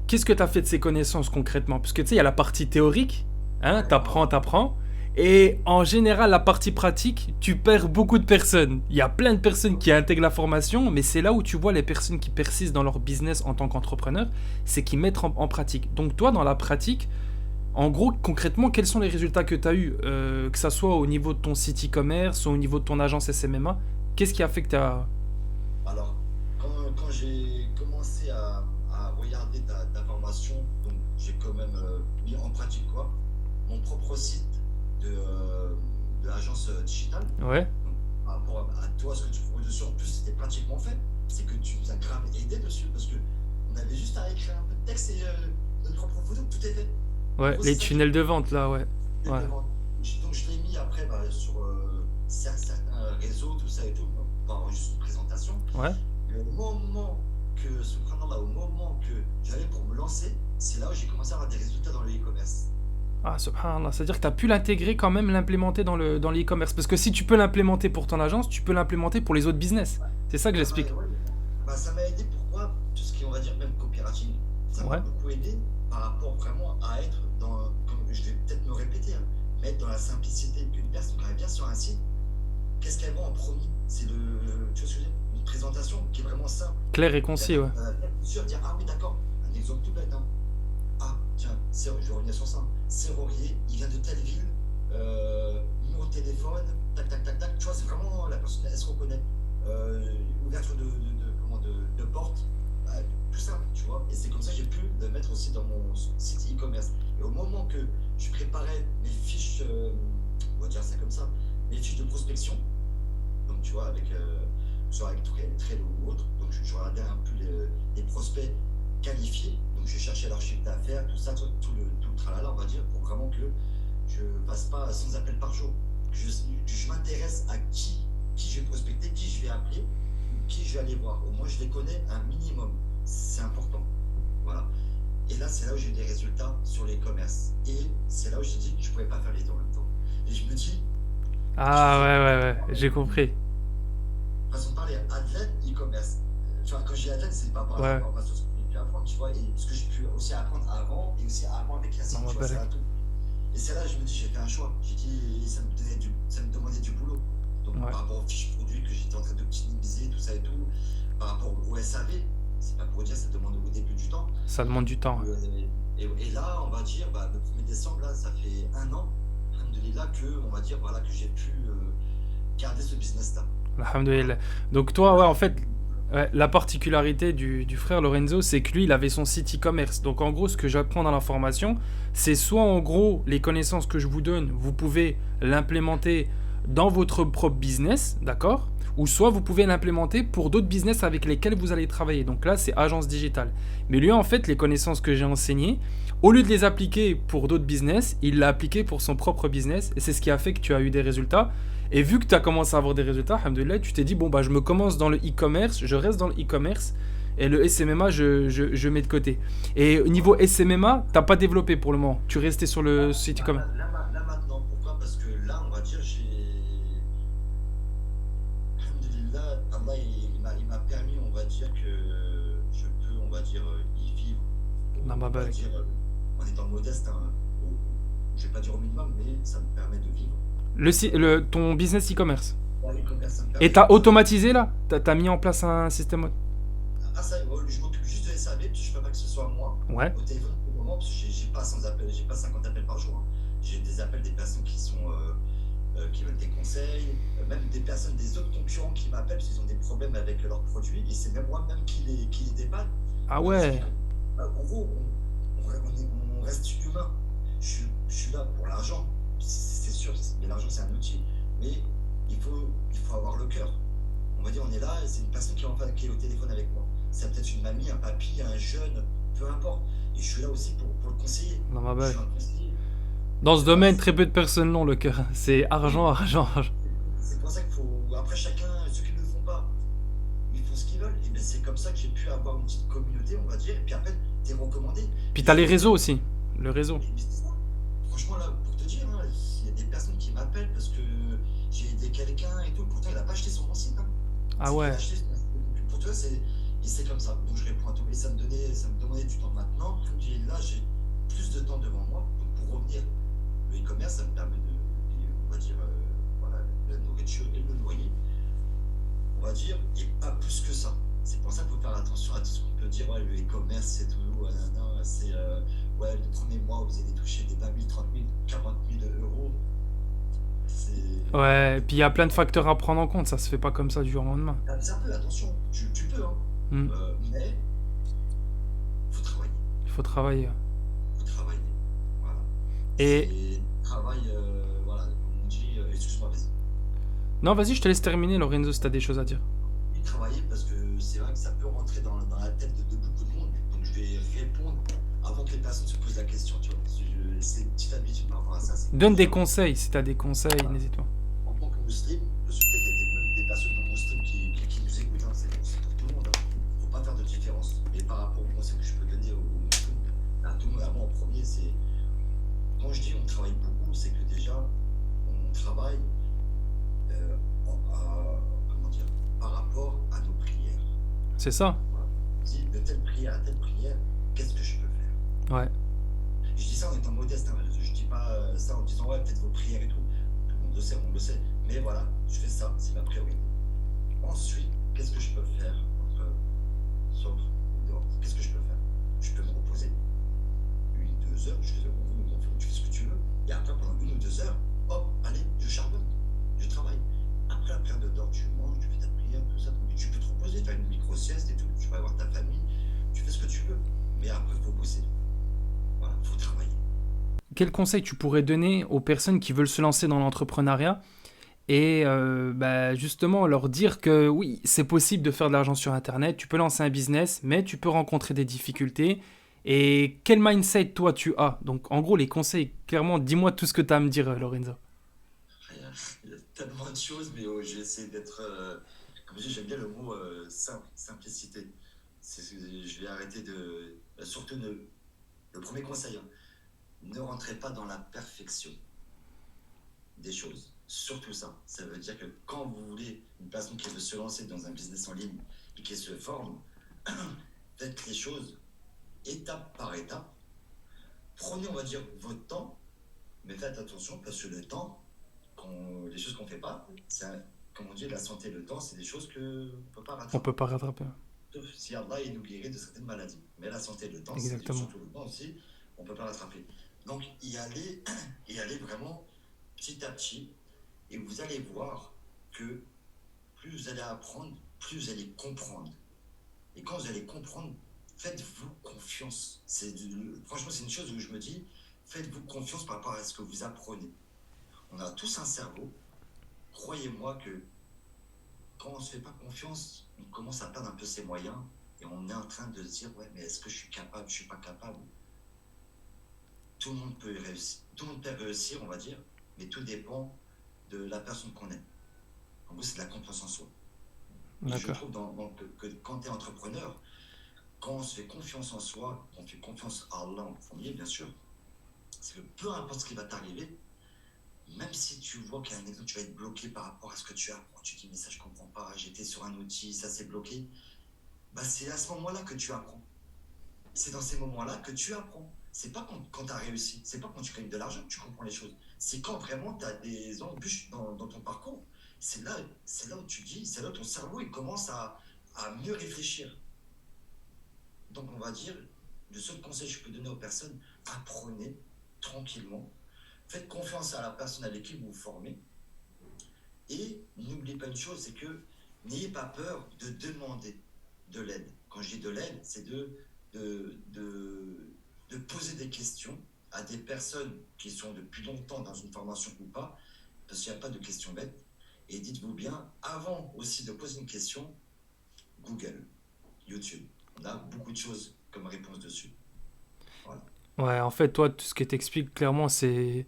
qu'est-ce que t'as fait de ces connaissances concrètement? Parce que tu sais, il y a la partie théorique, hein, Ouais, t'apprends. Et en général, la partie pratique, tu perds beaucoup de personnes. Il y a plein de personnes qui intègrent la formation, mais c'est là où tu vois les personnes qui persistent dans leur business en tant qu'entrepreneur, c'est qu'ils mettent en pratique. Donc toi, dans la pratique, en gros, concrètement, quels sont les résultats que tu as eus, que ça soit au niveau de ton site e-commerce, ou au niveau de ton agence SMMA? Qu'est-ce qui a fait que tu as... alors, quand j'ai commencé à regarder ta formation, donc j'ai quand même mis en pratique quoi, mon propre site de l'agence digitale. Ouais, Donc, par rapport à toi, ce que tu proposes dessus, en plus, c'était pratiquement fait. C'est que tu nous as grave aidé dessus parce que on avait juste à écrire un peu de texte et notre propre photo, tout est fait. En ouais, gros, c'est les ça qui tunnels de vente, là, ouais. est Ouais, vraiment. Donc, je l'ai mis après sur certains réseaux, tout ça et tout, par juste une présentation. ouais. Et au moment que j'allais pour me lancer, c'est là où j'ai commencé à avoir des résultats dans le e-commerce. Ah, subhanallah, c'est-à-dire que tu as pu l'intégrer quand même, l'implémenter dans le e-commerce. Parce que si tu peux l'implémenter pour ton agence, tu peux l'implémenter pour les autres business. Ouais. C'est ça que j'explique. Ouais, ça m'a aidé. Pourquoi? Tout ce qui est, on va dire, même coopérative, ça m'a Ouais, beaucoup aidé par rapport vraiment à être dans, comme je vais peut-être me répéter, hein, mais être dans la simplicité. Qu'une personne qui vient sur un site, qu'est-ce qu'elle voit en premier? C'est tu vois ce que je veux dire? Une présentation qui est vraiment simple. clair et La concis, ouais. personne va bien sûr dire, ah oui, d'accord, un exemple tout bête, hein. Ah, tiens, je vais revenir sur ça. Serrurier, il vient de telle ville, numéro de téléphone, tac, tac, tac, tac. Tu vois, c'est vraiment la personne, elle se reconnaît. Ouverture de porte, tout simple, tu vois. Et c'est comme ça que j'ai pu le mettre aussi dans mon site e-commerce. Et au moment que je préparais mes fiches, on va dire ça comme ça, mes fiches de prospection, donc tu vois, soit avec Trello ou autre, donc je regardais un peu les prospects qualifiés, donc je cherchais leur chiffre d'affaires, tout ça, tout le tralala, on va dire, pour vraiment que je passe pas 100 appels par jour, que je m'intéresse à qui je vais prospecter, qui je vais appeler, qui je vais aller voir. Au moins, je les connais un minimum. C'est important. Voilà. Et là, c'est là où j'ai eu des résultats sur les commerces. Et c'est là où je te dis que je ne pouvais pas faire les deux en même temps. Et je me dis, je Ah, fais ouais, j'ai compris. façon de parler, Adlen e-commerce. Tu vois, quand je dis Adlen, c'est pas par Ouais, rapport à ce que j'ai pu apprendre, tu vois, et ce que j'ai pu aussi apprendre avant, et aussi avant avec non, Yacine, on tu va vois, c'est pas. un tout. Et c'est là que je me dis, j'ai fait un choix. J'ai dit, ça me demandait du boulot. Donc, Ouais. par rapport aux fiches produits que j'étais en train d'optimiser, tout ça et tout, par rapport au SAV, C'est pas pour dire, ça demande au début du temps. Ça demande du temps. Et là, on va dire, bah, le 1er décembre, là, ça fait un an, alhamdoulilah, que, on va dire, voilà, que j'ai pu garder ce business-là. Voilà. Alhamdoulilah. Donc toi, ouais, en fait, ouais, la particularité du frère Lorenzo, c'est que lui, il avait son site e-commerce. Donc en gros, ce que j'apprends dans la formation, c'est soit en gros, les connaissances que je vous donne, vous pouvez l'implémenter dans votre propre business, d'accord? Ou soit vous pouvez l'implémenter pour d'autres business avec lesquels vous allez travailler. Donc là, c'est agence digitale. Mais lui, en fait, les connaissances que j'ai enseignées, au lieu de les appliquer pour d'autres business, il l'a appliqué pour son propre business. Et c'est ce qui a fait que tu as eu des résultats. Et vu que tu as commencé à avoir des résultats, alhamdoulilah, tu t'es dit, bon, bah, je me commence dans le e-commerce, je reste dans le e-commerce, et le SMMA, je mets de côté. Et au niveau SMMA, t'as pas développé pour le moment. Tu restais sur le site e-commerce. Là, maintenant, pourquoi? Parce que là, on va dire, alhamdoulilah, Allah, il m'a permis, on va dire, que je peux, on va dire, y vivre. Non, bah, On va bah, dire, en étant modeste, hein, je vais pas dire au minimum, mais ça me permet de vivre. ton business e-commerce. Ouais, l'e-commerce, ça me Et permet t'as de. automatisé là? T'as mis en place un système. Ah, ça, je m'occupe juste de SAV, parce que je ne peux pas que ce soit moi Ouais. au téléphone pour le moment, parce que j'ai pas 100 appels, j'ai pas 50 appels par jour, hein. J'ai des appels des personnes qui veulent des conseils, même des personnes, des autres concurrents qui m'appellent parce qu'ils ont des problèmes avec leurs produits, et c'est même moi-même qui les dépanne. Ah On leur explique. ouais. En gros, on reste humain. Je suis là pour l'argent, c'est sûr, mais l'argent c'est un outil. Mais il faut avoir le cœur. On va dire, on est là, et c'est une personne qui est au téléphone avec moi. C'est peut-être une mamie, un papy, un jeune, peu importe. Et je suis là aussi pour le conseiller. Non, bah, Je bah. suis un conseiller. Dans ce Voilà, domaine, très peu de personnes l'ont le cœur. C'est argent, oui, argent, argent. c'est pour ça qu'il faut. Après, chacun, ceux qui ne le font pas, ils font ce qu'ils veulent. Et bien, c'est comme ça que j'ai pu avoir une petite communauté, on va dire. Et puis après, t'es recommandé. Puis Et t'as les je. réseaux aussi. Le réseau. Mais c'est ça. Franchement, là, pour te dire, hein, il y a des personnes qui m'appellent parce que j'ai aidé quelqu'un et tout. Pourtant, il n'a pas acheté sur mon site, hein. Ah C'est qu'il a ouais. acheté sur mon site. Pour toi, c'est comme ça. Donc, je réponds à tout. Et ça me demandait du temps. Maintenant, là, j'ai plus de temps devant moi. Donc, pour revenir, le e-commerce, ça me permet on va dire, voilà, la nourriture et le loyer, on va dire, et pas plus que ça. C'est pour ça qu'il faut faire attention à tout ce qu'on peut dire. Ouais, le e-commerce, c'est tout. C'est ouais, le premier mois, vous allez toucher des 20 000, 30 000, 40 000 euros. C'est. Ouais, puis il y a plein de facteurs à prendre en compte. Ça se fait pas comme ça du jour au lendemain. C'est un peu, attention, tu peux, hein. Hmm. Mais faut travailler. Il faut travailler. Faut travailler. Voilà. Et C'est travail, voilà, comme on dit, excuse-moi, vas-y. non, vas-y, je te laisse terminer, Lorenzo, si t'as des choses à dire. Et travailler parce que c'est vrai que ça peut rentrer dans la tête de beaucoup de monde. Donc je vais répondre avant que les personnes se posent la question, tu vois. Parce que c'est une petite habitude par rapport à ça. C'est que Donne des déjà, conseils. Si t'as des conseils, voilà, n'hésite pas. en tant que musulman, parce que peut-être qu'il y a même des personnes non musulmanes qui nous écoutent, hein, c'est pour tout le monde. Il ne faut pas faire de différence. Mais par rapport aux conseils que je peux donner aux musulmans, à tout le monde, à moi en premier, c'est quand je dis on travaille beaucoup, c'est que déjà on travaille comment dire, par rapport à nos prières. C'est ça. Voilà. On dit de telle prière à telle prière, qu'est-ce que je peux faire? Ouais. Et je dis ça en étant modeste, hein. Je dis pas ça en disant ouais, faites vos prières et tout. Tout le monde le sait, on le sait. Mais voilà, je fais ça, c'est ma priorité. Ensuite, qu'est-ce que je peux faire sauf ou dehors? Qu'est-ce que je peux faire? Je peux me reposer 1, 2 heures, je fais, tu fais ce que tu veux. Et après, pendant 1 ou 2 heures, hop, allez, je charbonne, je travaille. Après la prière de dehors, tu manges, tu fais ta prière, tout ça. Mais tu peux te reposer, faire une micro-sieste et tout. Tu vas voir ta famille, tu fais ce que tu veux. Mais après, il faut bosser. Voilà, il faut travailler. Quel conseil tu pourrais donner aux personnes qui veulent se lancer dans l'entrepreneuriat et bah, justement leur dire que oui, c'est possible de faire de l'argent sur Internet, tu peux lancer un business, mais tu peux rencontrer des difficultés. Et quel mindset toi tu as? Donc en gros, les conseils, clairement, dis-moi tout ce que tu as à me dire, Lorenzo. Il y a tellement de choses, mais j'ai essayé d'être. Comme je dis, j'aime bien le mot simple, simplicité. Je vais arrêter de. Surtout, le premier conseil, hein, ne rentrez pas dans la perfection des choses. Surtout ça. Ça veut dire que quand vous voulez une personne qui veut se lancer dans un business en ligne et qui se forme, faites les choses étape par étape. Prenez, on va dire, votre temps, mais faites attention parce que le temps, les choses qu'on ne fait pas, comme on dit, la santé et le temps, c'est des choses qu'on ne peut pas On rattraper. peut pas rattraper. sauf si Allah il nous guérit de certaines maladies. Mais la santé et le temps, Exactement. surtout le temps aussi, on ne peut pas l'attraper. Donc, y aller vraiment petit à petit, et vous allez voir que plus vous allez apprendre, plus vous allez comprendre. Et quand vous allez comprendre, faites-vous confiance. Franchement, c'est une chose où je me dis, faites-vous confiance par rapport à ce que vous apprenez. On a tous un cerveau. Croyez-moi que quand on ne se fait pas confiance, on commence à perdre un peu ses moyens et on est en train de se dire, ouais, mais est-ce que je suis capable, je ne suis pas capable. Tout le monde peut réussir, tout le monde peut réussir, on va dire, mais tout dépend de la personne qu'on est. En gros, c'est de la confiance en soi. Et je D'accord. trouve que quand tu es entrepreneur, quand on se fait confiance en soi, on fait confiance à Allah en premier, bien sûr, c'est que peu importe ce qui va t'arriver, même si tu vois qu'il y a un exemple, tu vas être bloqué par rapport à ce que tu apprends, tu te dis, mais ça, je comprends pas, j'étais sur un outil, ça s'est bloqué, bah, c'est à ce moment-là que tu apprends. C'est dans ces moments-là que tu apprends. C'est pas quand tu as réussi, c'est pas quand tu gagnes de l'argent que tu comprends les choses. C'est quand vraiment tu as des embûches dans ton parcours. C'est là où tu dis, c'est là où ton cerveau il commence à mieux réfléchir. Donc, on va dire, le seul conseil que je peux donner aux personnes, apprenez tranquillement. Faites confiance à la personne avec qui vous vous formez. Et n'oubliez pas une chose, c'est que n'ayez pas peur de demander de l'aide. Quand je dis de l'aide, c'est de, de, de poser des questions à des personnes qui sont depuis longtemps dans une formation ou pas, parce qu'il n'y a pas de questions bêtes. Et dites-vous bien, avant aussi de poser une question, Google, YouTube. On a beaucoup de choses comme réponse dessus. Voilà. Ouais, en fait, toi, tout ce que t'expliques clairement, c'est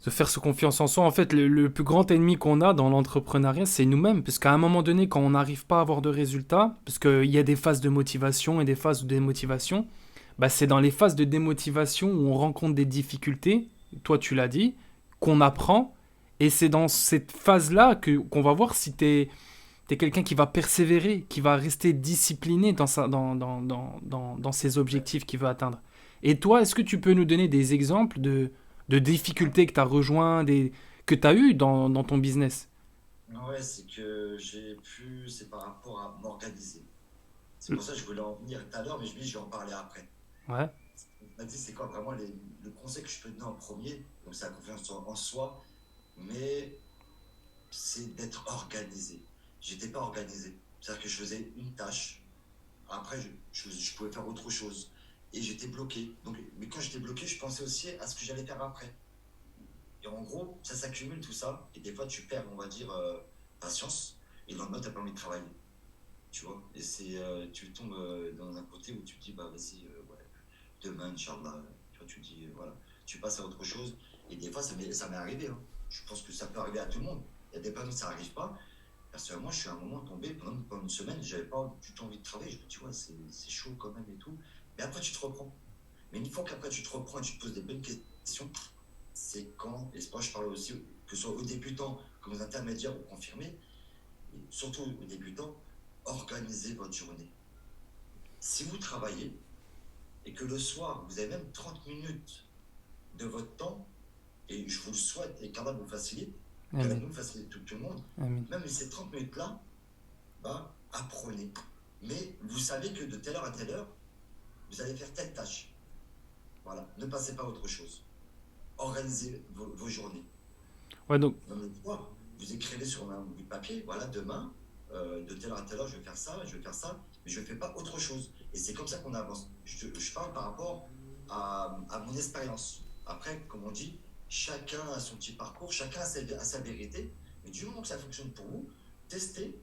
de faire se confiance en soi. En fait, le plus grand ennemi qu'on a dans l'entrepreneuriat, c'est nous-mêmes. Parce qu'à un moment donné, quand on n'arrive pas à avoir de résultats, parce qu'il y a des phases de motivation et des phases de démotivation, bah, c'est dans les phases de démotivation où on rencontre des difficultés, toi tu l'as dit, qu'on apprend. Et c'est dans cette phase-là qu'on va voir si t'es quelqu'un qui va persévérer, qui va rester discipliné dans ses Ouais. objectifs qu'il veut atteindre. Et toi, est-ce que tu peux nous donner des exemples de difficultés que tu as rejoints, que tu as eues dans ton business? Ouais, c'est que c'est par rapport à m'organiser. C'est pour ça que je voulais en venir tout à l'heure, mais je me dis, je vais en parler après. Ouais, On m'a dit, c'est quoi vraiment le conseil que je peux donner en premier? Donc, c'est la confiance en soi, mais c'est d'être organisé. J'étais pas organisé. C'est-à-dire que je faisais une tâche, après, je pouvais faire autre chose. Et j'étais bloqué. Donc, mais quand j'étais bloqué, je pensais aussi à ce que j'allais faire après. Et en gros, ça s'accumule tout ça. Et des fois, tu perds, on va dire, patience. Et le lendemain, tu n'as pas envie de travailler. Tu vois? Et tu tombes dans un côté où tu te dis, bah vas-y, ouais, demain, Inch'Allah. Tu vois, tu dis, voilà, tu passes à autre chose. Et des fois, ça m'est arrivé. Hein. Je pense que ça peut arriver à tout le monde. Il y a des personnes, ça n'arrive pas. Personnellement, je suis à un moment tombé pendant une semaine, j'avais pas du tout envie de travailler. Je me dis, ouais, c'est chaud quand même et tout. Mais après, tu te reprends. Mais une fois qu'après, tu te reprends et tu te poses des bonnes questions, c'est quand, et c'est pas, je parle aussi, que ce soit aux débutants, comme aux intermédiaires ou confirmés, et surtout aux débutants, organisez votre journée. Si vous travaillez et que le soir, vous avez même 30 minutes de votre temps, et je vous le souhaite, et qu'Allah vous facilite, qu'Allah amen, nous facilite tout le monde, amen. même ces 30 minutes-là, bah, apprenez. Mais vous savez que de telle heure à telle heure, vous allez faire telle tâche. Voilà, ne passez pas à autre chose. Organisez vos journées. Ouais, donc, Même une fois, vous écrivez sur un bout de papier, voilà, demain, de telle heure à telle heure, je vais faire ça, je vais faire ça, mais je ne fais pas autre chose. Et c'est comme ça qu'on avance. Je parle par rapport à mon expérience. Après, comme on dit, chacun a son petit parcours, chacun a sa vérité, mais du moment que ça fonctionne pour vous, testez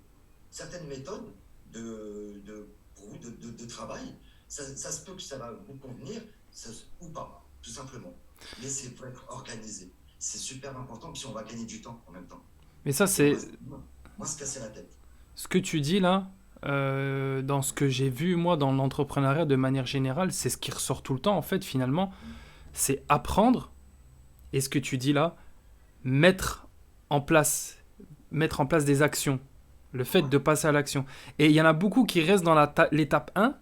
certaines méthodes pour vous de travail. Ça se peut que ça va vous convenir ou pas, tout simplement. Mais c'est pour être organisé. C'est super important, puis on va gagner du temps en même temps. mais ça, Et c'est moi se casser la tête. ce que tu dis là, dans ce que j'ai vu moi dans l'entrepreneuriat de manière générale, c'est ce qui ressort tout le temps en fait finalement, c'est apprendre, et ce que tu dis là, mettre en place, mettre en place des actions, le fait Ouais, de passer à l'action. Et il y en a beaucoup qui restent dans l'étape 1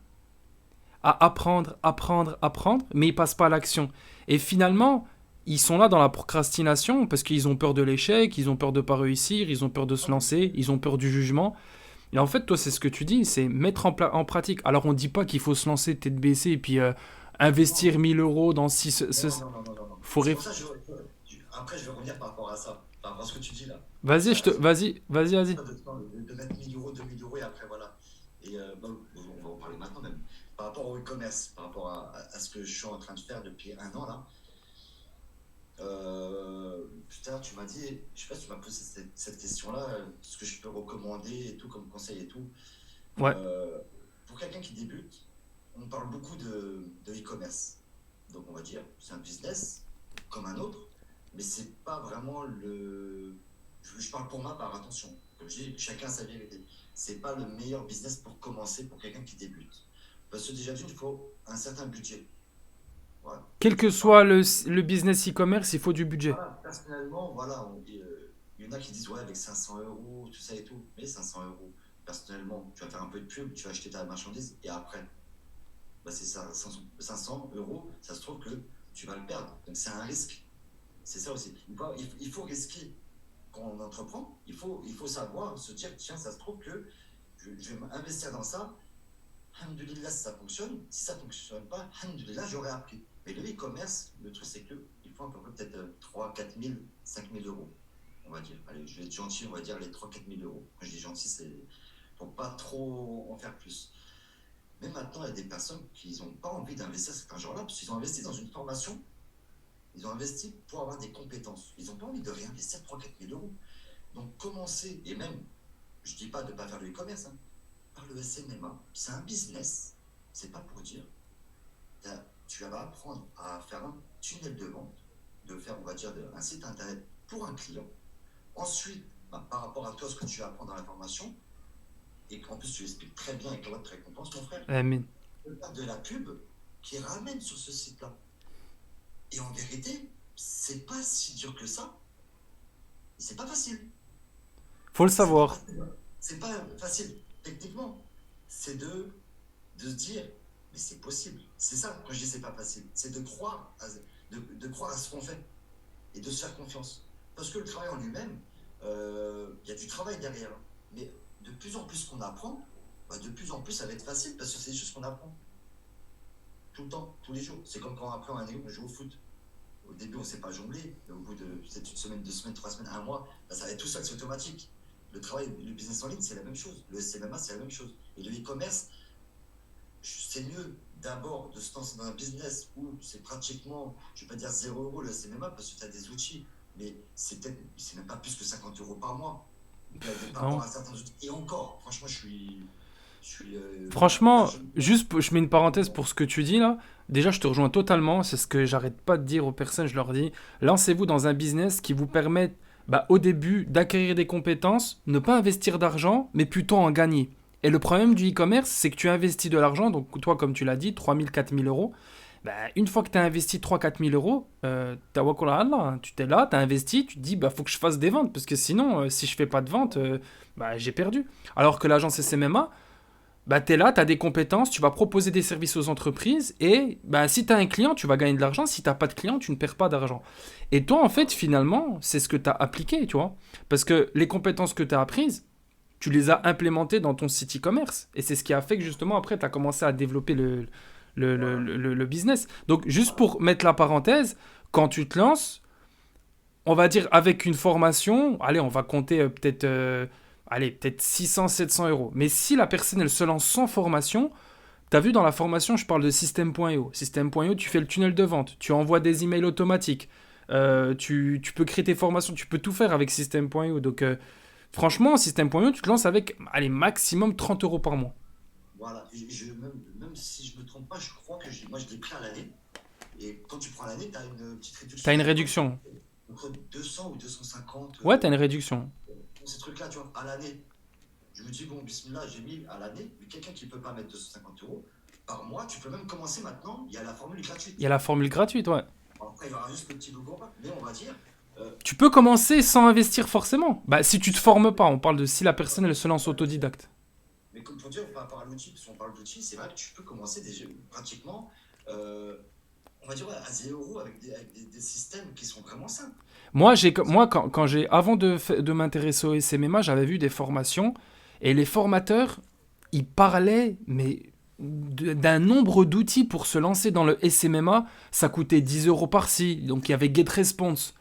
à apprendre, apprendre, apprendre, mais ils passent pas à l'action. Et finalement, ils sont là dans la procrastination parce qu'ils ont peur de l'échec, ils ont peur de pas réussir, ils ont peur de se ouais, lancer, ils ont peur du jugement. Et en fait, toi, c'est ce que tu dis, c'est mettre en pratique. Alors, on ne dit pas qu'il faut se lancer tête baissée et puis investir Non, 1000 euros dans 6... non, non, non, non, non, non. Faut C'est réf- pour ça que après, je vais revenir par rapport à ça, par rapport à ce que tu dis là. Vas-y, Tu as raison. vas-y. Pas de, non, de mettre 1000 euros, 2000 euros et après voilà. Et on va en parler maintenant même. Par rapport au e-commerce, par rapport à ce que je suis en train de faire depuis un an là, putain, tu m'as dit, je sais pas si tu m'as posé cette question-là, ce que je peux recommander et tout, comme conseil et tout. Ouais. Euh, pour quelqu'un qui débute, on parle beaucoup de e-commerce. Donc on va dire, c'est un business comme un autre, mais c'est pas vraiment le. Je parle pour ma part, attention. Comme je dis, chacun sa vérité. C'est pas le meilleur business pour commencer pour quelqu'un qui débute. Parce que déjà, il faut un certain budget. Voilà. Quel que soit le business e-commerce, il faut du budget. Voilà, personnellement, voilà, il y en a qui disent ouais, avec 500 euros, tout ça et tout. Mais 500 euros, personnellement, tu vas faire un peu de pub, tu vas acheter ta marchandise et après, bah c'est ça, 500 euros, ça se trouve que tu vas le perdre. Donc c'est un risque. C'est ça aussi. Il faut risquer quand on entreprend. Il faut savoir se dire tiens, ça se trouve que je vais m'investir dans ça. Alhamdulillah, si ça fonctionne. Si ça ne fonctionne pas, Alhamdulillah, j'aurais appris. Mais le e-commerce, le truc, c'est qu'il faut à peu près peut-être 3 4 000, 5 000 euros, on va dire. Allez, je vais être gentil, on va dire les 3 4 000 euros. Quand je dis gentil, c'est pour pas trop en faire plus. Mais maintenant, il y a des personnes qui n'ont pas envie d'investir cet argent-là, parce qu'ils ont investi dans une formation, ils ont investi pour avoir des compétences. Ils n'ont pas envie de réinvestir 3 4 000 euros. Donc, commencer, et même, je ne dis pas de ne pas faire le e-commerce, hein, par le SMMA, c'est un business, c'est pas pour dire. Tu vas apprendre à faire un tunnel de vente, de faire, on va dire, un site internet pour un client. Ensuite, bah, par rapport à toi, ce que tu apprends dans la formation, et qu'en plus tu expliques très bien avec la boîte de récompense, mon frère, Amen. tu peux faire de la pub qui ramène sur ce site-là. Et en vérité, c'est pas si dur que ça. C'est pas facile. Faut le C'est pas savoir. facile. C'est pas facile techniquement. C'est de se dire, mais c'est possible. C'est ça, quand je dis c'est pas facile. C'est de croire à ce qu'on fait et de se faire confiance. Parce que le travail en lui-même, il y a du travail derrière. Mais de plus en plus qu'on apprend, bah, de plus en plus ça va être facile parce que c'est des choses qu'on apprend tout le temps, tous les jours. C'est comme quand on apprend on joue au foot. Au début, on ne sait pas jongler, mais au bout de peut-être une semaine, 2 semaines, 3 semaines, un mois, bah, ça va être tout ça, c'est automatique. Le travail, le business en ligne, c'est la même chose. Le SMMA, c'est la même chose. Et le e-commerce, c'est mieux d'abord de se lancer dans un business où c'est pratiquement, je ne vais pas dire 0 € le SMMA parce que tu as des outils, mais c'est même pas plus que 50 € par mois par rapport Non. à certains outils. Et encore, franchement, je suis Franchement, largement. je mets une parenthèse pour ce que tu dis là. Déjà, je te rejoins totalement. C'est ce que j'arrête pas de dire aux personnes. Je leur dis, lancez-vous dans un business qui vous permette, bah, au début, d'acquérir des compétences, ne pas investir d'argent, mais plutôt en gagner. Et le problème du e-commerce, c'est que tu investis de l'argent. Donc, toi, comme tu l'as dit, 3 000, 4 000 euros. Bah, une fois que tu as investi 3 000, 4 000 euros, tu t'es là, tu as investi, tu te dis, bah, faut que je fasse des ventes. Parce que sinon, si je fais pas de vente, bah, j'ai perdu. Alors que l'agence SMMA, bah, tu es là, tu as des compétences, tu vas proposer des services aux entreprises et bah, si tu as un client, tu vas gagner de l'argent. Si tu n'as pas de client, tu ne perds pas d'argent. Et toi, en fait, finalement, c'est ce que tu as appliqué, tu vois. Parce que les compétences que tu as apprises, tu les as implémentées dans ton site e-commerce. Et c'est ce qui a fait que justement, après, tu as commencé à développer Voilà. le business. Donc, juste pour mettre la parenthèse, quand tu te lances, on va dire avec une formation, allez, on va compter peut-être 600, 700 euros. Mais si la personne, elle se lance sans formation, tu as vu dans la formation, je parle de System.io. System.io, tu fais le tunnel de vente, tu envoies des emails automatiques, tu peux créer tes formations, tu peux tout faire avec System.io. Donc, franchement, System.io, tu te lances avec, allez, maximum 30 euros par mois. Voilà. Même si je ne me trompe pas, je crois que moi je l'ai pris à l'année. Et quand tu prends l'année, tu as une petite Tu as réduction. une Je crois que c'est réduction. entre 200 ou 250 Ouais, tu as une réduction. pour ces trucs-là, tu vois, à l'année. Je me dis, bon, bismillah, j'ai mis à l'année, mais quelqu'un qui ne peut pas mettre 250 € par mois, tu peux même commencer maintenant, il y a la formule Il y a gratuite. la formule gratuite, ouais. Après, il y aura juste le petit logo en bas, mais on va dire, euh, Tu peux commencer sans investir forcément. Bah, si tu te formes pas, on parle de si la personne, elle se lance voilà. autodidacte. Mais comme pour dire, par rapport à l'outil, parce qu'on parle d'outils, c'est vrai que tu peux commencer pratiquement, euh, on va dire, ouais, à 0 € avec des systèmes qui sont vraiment simples. Moi, quand j'ai, avant de m'intéresser au SMMA, j'avais vu des formations Et les formateurs, ils parlaient, mais d'un nombre d'outils pour se lancer dans le SMMA, ça coûtait 10 euros par-ci, donc il y avait GetResponse,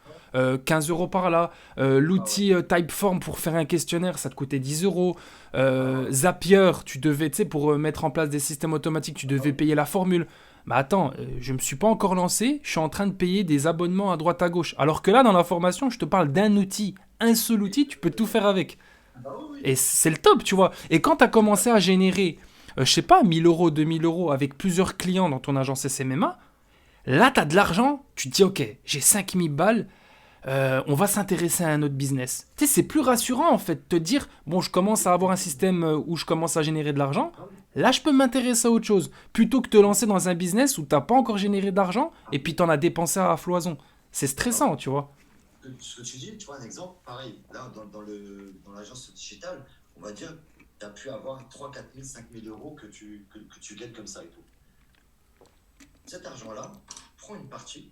15 euros par là, Ah ouais, l'outil Typeform pour faire un questionnaire, ça te coûtait 10 euros, ah ouais, Zapier, tu devais, tu sais, pour mettre en place des systèmes automatiques, tu ah devais ouais. payer la formule. Mais attends, je me suis pas encore lancé, je suis en train de payer des abonnements à droite à gauche. Alors que là, dans la formation, je te parle d'un outil, un seul Et, outil, tu peux tout faire avec. ah oui, oui. Et c'est le top, tu vois. Et quand tu as C'est ça. commencé à générer, je sais pas, 1000 euros, 2000 euros avec plusieurs clients dans ton agence SMMA, là, tu as de l'argent, tu te dis, ok, j'ai 5000 balles, on va s'intéresser à un autre business. Tu sais, c'est plus rassurant, en fait, de te dire, bon, je commence à avoir un système où je commence à générer de l'argent, Ah oui. là, je peux m'intéresser à autre chose, plutôt que te lancer dans un business où t'as pas encore généré d'argent, Ah et puis oui. t'en as dépensé à foison. C'est Ah oui. stressant, tu vois. Ce que tu dis, tu vois, un exemple, pareil, là, dans l'agence digitale, on va dire, tu as pu avoir 3 4 000 5 000 euros que tu gagnes comme ça et tout. Cet argent-là, prends une partie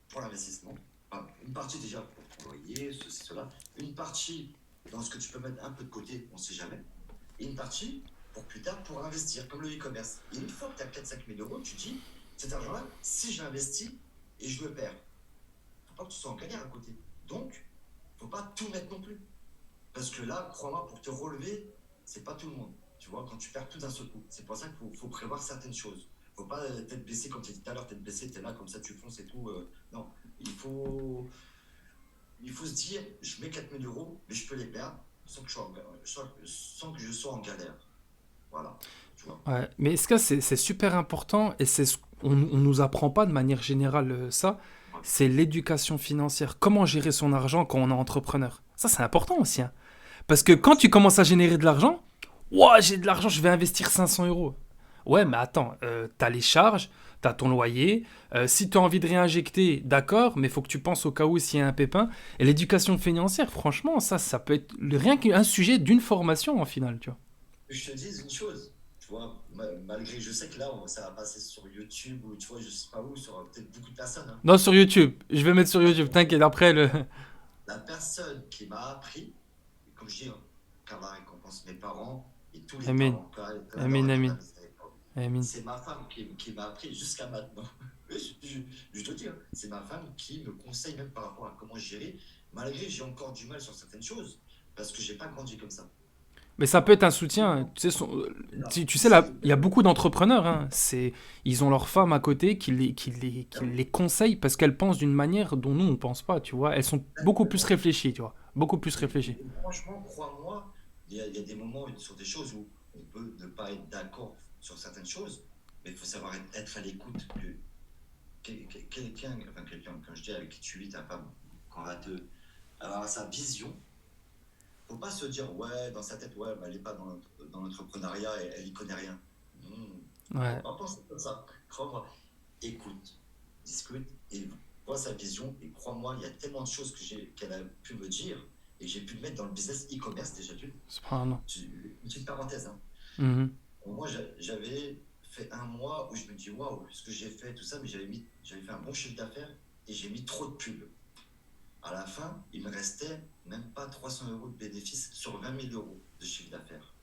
pour l'investissement. Enfin, une partie déjà pour ton loyer, ceci, cela. Une partie dans ce que tu peux mettre un peu de côté, on ne sait jamais. Et une partie pour plus tard pour investir, comme le e-commerce. Et une fois que tu as 4 5 000 euros, tu dis, cet argent-là, si je l'investis et je le perds, faut pas que tu sois en galère à côté. Donc, faut pas tout mettre non plus. Parce que là, crois-moi, pour te relever, c'est pas tout le monde. Tu vois, quand tu perds tout d'un seul coup. C'est pour ça qu'il faut prévoir certaines choses. Faut pas tête baissée, comme tu as dit tout à l'heure, tête baissée, t'es là, comme ça tu fonces et tout. Non, il faut, il faut se dire, je mets 4 000 euros, mais je peux les perdre sans que sans que je sois en galère. Voilà, tu vois. Ouais, mais ce cas, c'est super important et on nous apprend pas de manière générale ça. Ouais. C'est l'éducation financière. Comment gérer son argent quand on est entrepreneur. Ça, c'est important aussi, hein. Parce que Ouais, quand tu commences à générer de l'argent, ouah, j'ai de l'argent, je vais investir 500 euros. Ouais, mais attends, t'as les charges, t'as ton loyer. Si tu as envie de réinjecter, d'accord, mais il faut que tu penses au cas où s'il y a un pépin. Et l'éducation financière, franchement, ça peut être rien qu'un sujet d'une formation en finale, tu vois. je te dis une chose, tu vois, malgré, je sais que là, ça va passer sur YouTube ou tu vois, je sais pas où, sur peut-être beaucoup de personnes, hein. Non, sur YouTube. Je vais mettre sur La, YouTube, t'inquiète, après le... la personne qui m'a appris, et comme je dis, hein, qu'Allah récompense mes parents et tous les Amen. parents, qu'Allah leur Amen, accorde la amen. miséricorde. Amen. C'est ma femme qui m'a appris jusqu'à maintenant. Je te dis, hein, c'est ma femme qui me conseille même par rapport à comment gérer, malgré que j'ai encore du mal sur certaines choses, parce que j'ai pas grandi comme ça. Mais Tu ça peut vois. être un soutien. Tu sais, Là, tu sais là, c'est il y a beaucoup d'entrepreneurs. Hein, ils ont leur femme à côté ah qui oui, les conseillent parce qu'elles pensent d'une manière dont nous, on pense pas, tu vois. Elles sont beaucoup plus exactement. réfléchies, tu vois. Beaucoup plus réfléchies. Et franchement, crois-moi, il y a des moments sur des choses où on peut ne pas être d'accord sur certaines choses, mais il faut savoir être à l'écoute quelqu'un, enfin quelqu'un, quand je dis avec qui tu vis, ta femme, quand elle va te, avoir sa vision, faut pas se dire, ouais, dans sa tête, ouais, mais elle n'est pas dans l'entrepreneuriat, elle y connaît rien. Non, faut Ouais. pas penser comme ça. Crois-moi, écoute, discute et vois sa vision. Et crois-moi, il y a tellement de choses qu'elle a pu me dire et que j'ai pu mettre dans le business e-commerce déjà d'une. Subhanallah. Une petite parenthèse, hein. Mhm. Moi, j'avais fait un mois où je me dis, waouh, ce que j'ai fait, tout ça, mais j'avais fait un bon chiffre d'affaires et j'ai mis trop de pubs. À la fin, il me restait même pas 300 euros de bénéfice sur 20 000 euros de chiffre d'affaires.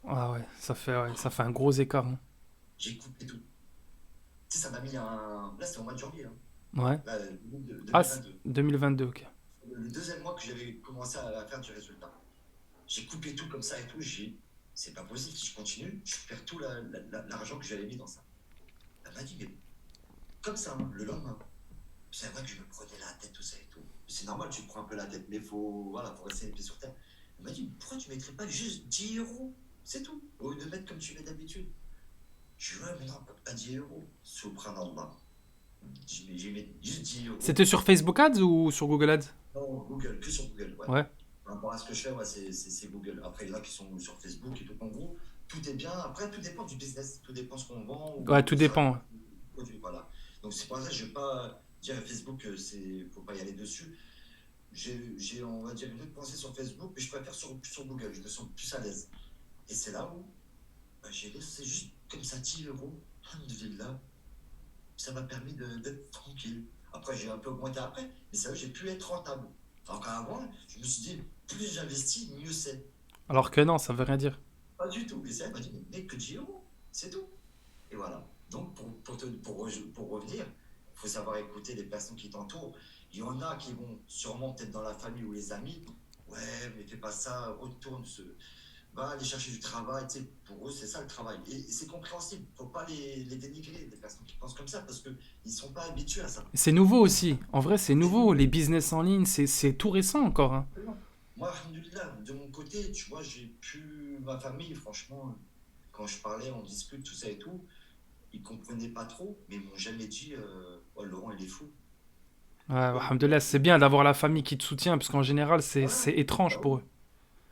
Ah ouais, ça fait un gros écart, hein. J'ai coupé tout. Tu sais, ça m'a mis un. Là, c'était au mois de janvier, hein. Ouais. Là, Ah, 2022. 2022, ok. Le deuxième mois que j'avais commencé à faire du résultat. J'ai coupé tout comme ça et tout. C'est pas possible. Si je continue, je perds tout l'argent que j'avais mis dans ça. Elle m'a dit, mais comme ça, hein, le lendemain. C'est vrai que je me prenais la tête, tout ça et tout. C'est normal, tu te prends un peu la tête, mais voilà, faut rester les pieds sur terre. Elle m'a dit, pourquoi tu ne mettrais pas juste 10 euros? C'est tout. Au lieu de mettre comme tu mets d'habitude. Je dis, ouais, mais non, pas 10 euros. Subhanallah. J'ai mis juste 10 euros. C'était sur Facebook Ads ou sur Google Ads? Non, Google, que sur Google, ouais. Ouais. Par rapport à ce que je fais, ouais, c'est Google. Après, il y en a qui sont sur Facebook et tout. En gros, tout est bien. Après, tout dépend du business. Tout dépend ce qu'on vend Ouais, ou tout le service. dépend. Produit, voilà. Donc, c'est pour ça que je ne vais pas dire à Facebook que c'est faut pas y aller dessus. On va dire, une autre pensée sur Facebook, mais je préfère sur Google. Je me sens plus à l'aise. Et c'est là où bah, j'ai laissé juste comme ça 10 euros. Alhamdoulilah. Ça m'a permis d'être tranquille. Après, j'ai un peu augmenté après, mais c'est vrai que j'ai pu être rentable. Alors qu'avant, je me suis dit, plus j'investis, mieux c'est. Alors que non, ça veut rien dire. Pas du tout. Et ça, elle m'a dit, mais mec, que 10 euros, c'est tout. Et voilà. Donc, pour revenir, il faut savoir écouter les personnes qui t'entourent. Il y en a qui vont sûrement peut-être dans la famille ou les amis. Ouais, mais fais pas ça, va aller chercher du travail. Tu sais, pour eux, c'est ça le travail. Et c'est compréhensible. Faut pas les dénigrer, les personnes qui pensent comme ça, parce qu'ils ne sont pas habitués à ça. C'est nouveau aussi. En vrai, c'est C'est nouveau. Les nouveau. business en ligne, c'est tout récent encore, hein. Moi, alhamdoulilah, de mon côté, tu vois, j'ai pu. Ma famille, franchement, quand je parlais, on discute, tout ça et tout, ils comprenaient pas trop, mais ils m'ont jamais dit oh, Laurent, il est fou. Ouais, Tu vois, alhamdoulilah, c'est bien d'avoir la famille qui te soutient, parce qu'en général, c'est voilà. étrange Bah pour eux. oui.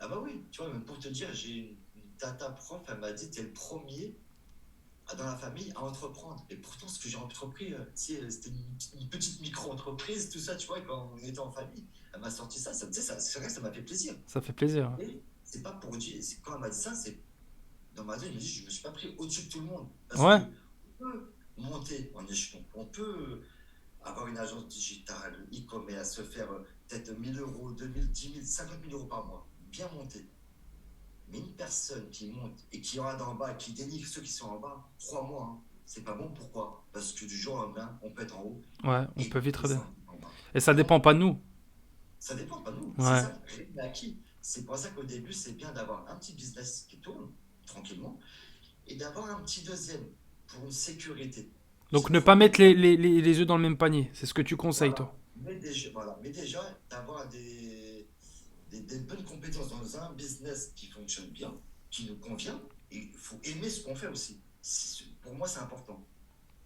Ah bah oui, tu vois, même pour te dire, j'ai une tata prof, elle m'a dit, t'es le premier dans la famille à entreprendre. Et pourtant, ce que j'ai entrepris, tu sais, c'était une petite micro-entreprise, tout ça, tu vois, quand on était en famille, elle m'a sorti ça, tu sais, c'est vrai que ça m'a fait plaisir. Ça fait plaisir, hein. Et c'est pas pour dire, quand elle m'a dit ça, c'est dans ma vie, je me dis, je me suis pas pris au-dessus de tout le monde. Parce que Ouais, on peut monter en échelon, on peut avoir une agence digitale, e-commerce, se faire peut-être 1000 euros, 2000, 10 000, 50 000 euros par mois, bien monter. Mais une personne qui monte et qui aura d'en bas, qui dénigre ceux qui sont en bas, crois-moi, hein, c'est pas bon. Pourquoi? Parce que du jour au lendemain, on peut être en haut ouais, on et peut vite redescendre. descendre en bas. Et ça dépend Donc, pas de nous. ça dépend pas de nous. C'est Ouais. ça, rien n'est acquis. C'est pour ça qu'au début, c'est bien d'avoir un petit business qui tourne tranquillement et d'avoir un petit deuxième pour une sécurité. Donc Il ne faut pas que, mettre les œufs dans le même panier. C'est ce que tu conseilles, toi. mais déjà d'avoir des bonnes compétences dans un business qui fonctionne bien, qui nous convient, et il faut aimer ce qu'on fait aussi. Pour moi, c'est important.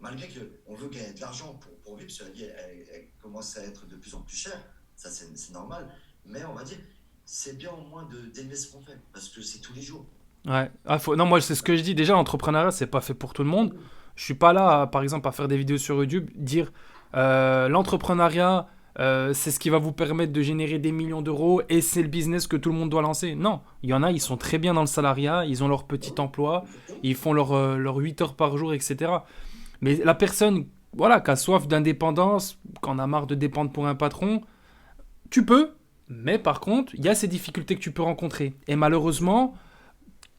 Malgré qu'on veut gagner de l'argent pour vivre, parce que la vie, elle commence à être de plus en plus chère, ça c'est normal, mais on va dire, c'est bien au moins d'aimer ce qu'on fait, parce que c'est tous les jours. Ouais. Ah, non, moi, c'est ce que je dis. Déjà, l'entrepreneuriat, c'est pas fait pour tout le Ah monde. oui. Je suis pas là, par exemple, à faire des vidéos sur YouTube, dire l'entrepreneuriat, c'est ce qui va vous permettre de générer des millions d'euros et c'est le business que tout le monde doit lancer. Non, il y en a, ils sont très bien dans le salariat, ils ont leur Ah petit oui, emploi, exactement. ils font leur 8 heures par jour, etc. Mais la personne, voilà, qui a soif d'indépendance, qui en a marre de dépendre pour un patron, tu peux, mais par contre, il y a ces difficultés que tu peux rencontrer. Et malheureusement,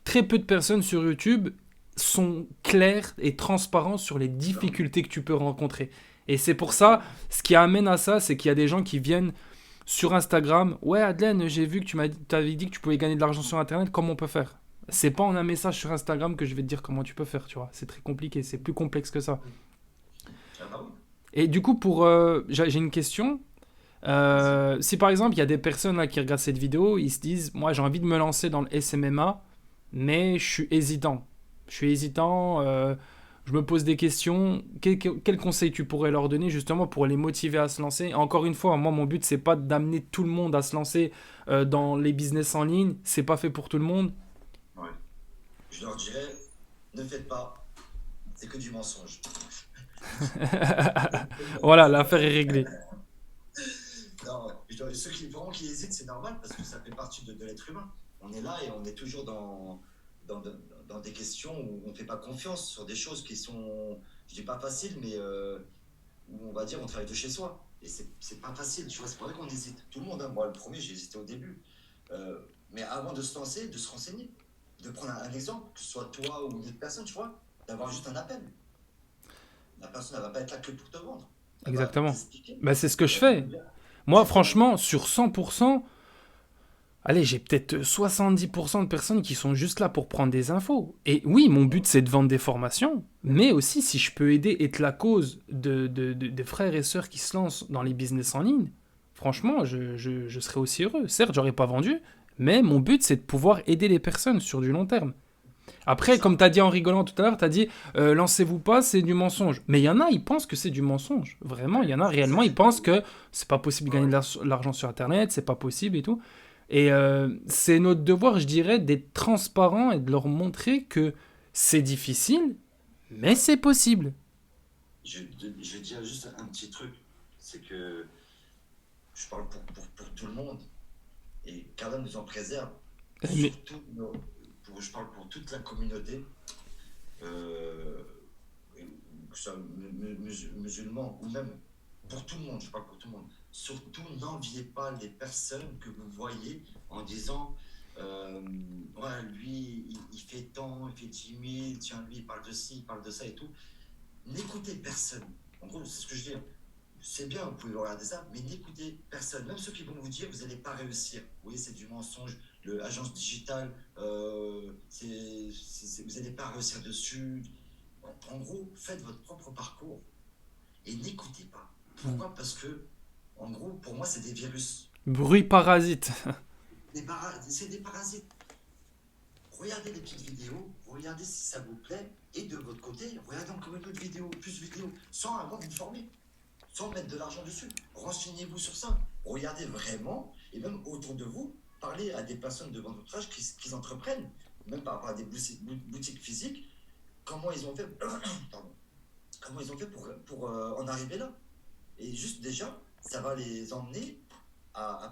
très peu de personnes sur YouTube sont claires et transparents sur les Non, difficultés que tu peux rencontrer. Et c'est pour ça, exactement. ce qui amène à ça, c'est qu'il y a des gens qui viennent sur Instagram. Ouais, Adelaine, j'ai vu que t'avais dit que tu pouvais gagner de l'argent sur Internet. Comment on peut faire? C'est pas en un message sur Instagram que je vais te dire comment tu peux faire, tu vois. C'est très compliqué, c'est plus complexe que ça. Ah bah oui, Et du coup, j'ai une question. vas-y. Si par exemple, il y a des personnes là qui regardent cette vidéo, ils se disent, moi j'ai envie de me lancer dans le SMMA, mais je suis hésitant. Je suis hésitant, je me pose des questions. Quel conseil tu pourrais leur donner justement pour les motiver à se lancer? Encore une fois, moi mon but c'est pas d'amener tout le monde à se lancer dans les business en ligne. C'est pas fait pour tout le monde. Ouais. Je leur dirais, ne faites pas, c'est que du mensonge. Voilà, l'affaire est réglée. Non, ceux qui, vraiment qui hésitent, c'est normal parce que ça fait partie de l'être humain. On est là et on est toujours dans, dans, dans des questions où on ne fait pas confiance sur des choses qui sont, je dis pas faciles, mais où on va dire on travaille de chez soi. Et c'est pas facile, tu vois, c'est pour ça qu'on hésite. Tout le monde, hein. Moi le premier, j'ai hésité au début. Euh, mais avant de se lancer, de se renseigner, de prendre un exemple, que ce soit toi ou une autre personne, tu vois, d'avoir juste un appel. La personne, elle va pas être là que pour te vendre. Elle va Exactement. t'expliquer. Bah, c'est ce que je Elle va te fais. dire, Moi, exactement. franchement, sur 100%, allez, j'ai peut-être 70% de personnes qui sont juste là pour prendre des infos. Et oui, mon but, c'est de vendre des formations, mais aussi si je peux aider, être la cause de frères et sœurs qui se lancent dans les business en ligne, franchement, je serais aussi heureux. Certes, j'aurais pas vendu, mais mon but, c'est de pouvoir aider les personnes sur du long terme. C'est Après, comme ça. tu as dit en rigolant tout à l'heure, tu as dit lancez-vous pas, c'est du mensonge. Mais il y en a, ils pensent que c'est du mensonge. Vraiment, il y en a C'est ça réellement, que ils j'ai pas pensent voulu. que c'est pas possible de gagner Ouais. de l'argent sur Internet, c'est pas possible et tout. Et c'est notre devoir, je dirais, d'être transparent et de leur montrer que c'est difficile, mais c'est possible. Je vais dire juste un petit truc. C'est que je parle pour tout le monde. Et qu'Allah nous en préserve. Mais Surtout, je parle pour toute la communauté, euh, que ce soit musulman ou même pour tout le monde. Je parle pour tout le monde. Surtout, n'enviez pas les personnes que vous voyez en disant Euh, voilà, lui, il fait tant, il fait 10 000, tiens, lui, il parle de ci, il parle de ça et tout. N'écoutez personne. En gros, c'est ce que je dis. C'est bien, vous pouvez regarder ça, mais n'écoutez personne. Même ceux qui vont vous dire, vous n'allez pas réussir. Vous voyez, c'est du mensonge. L'agence digitale, vous n'allez pas réussir dessus. En gros, faites votre propre parcours et n'écoutez pas. Hmm. Pourquoi? Parce que, en gros, pour moi, c'est des virus. Bruit parasite. C'est des parasites. Regardez les petites vidéos, regardez si ça vous plaît, et de votre côté, regardez encore une autre vidéo, plus vidéo, sans avoir vous former, sans mettre de l'argent dessus. Renseignez-vous sur ça. Regardez vraiment, et même autour de vous, parlez à des personnes de votre âge qui entreprennent, même par rapport à des boutiques physiques, comment ils ont fait, pardon, comment ils ont fait pour en arriver là. Et juste déjà, ça va les emmener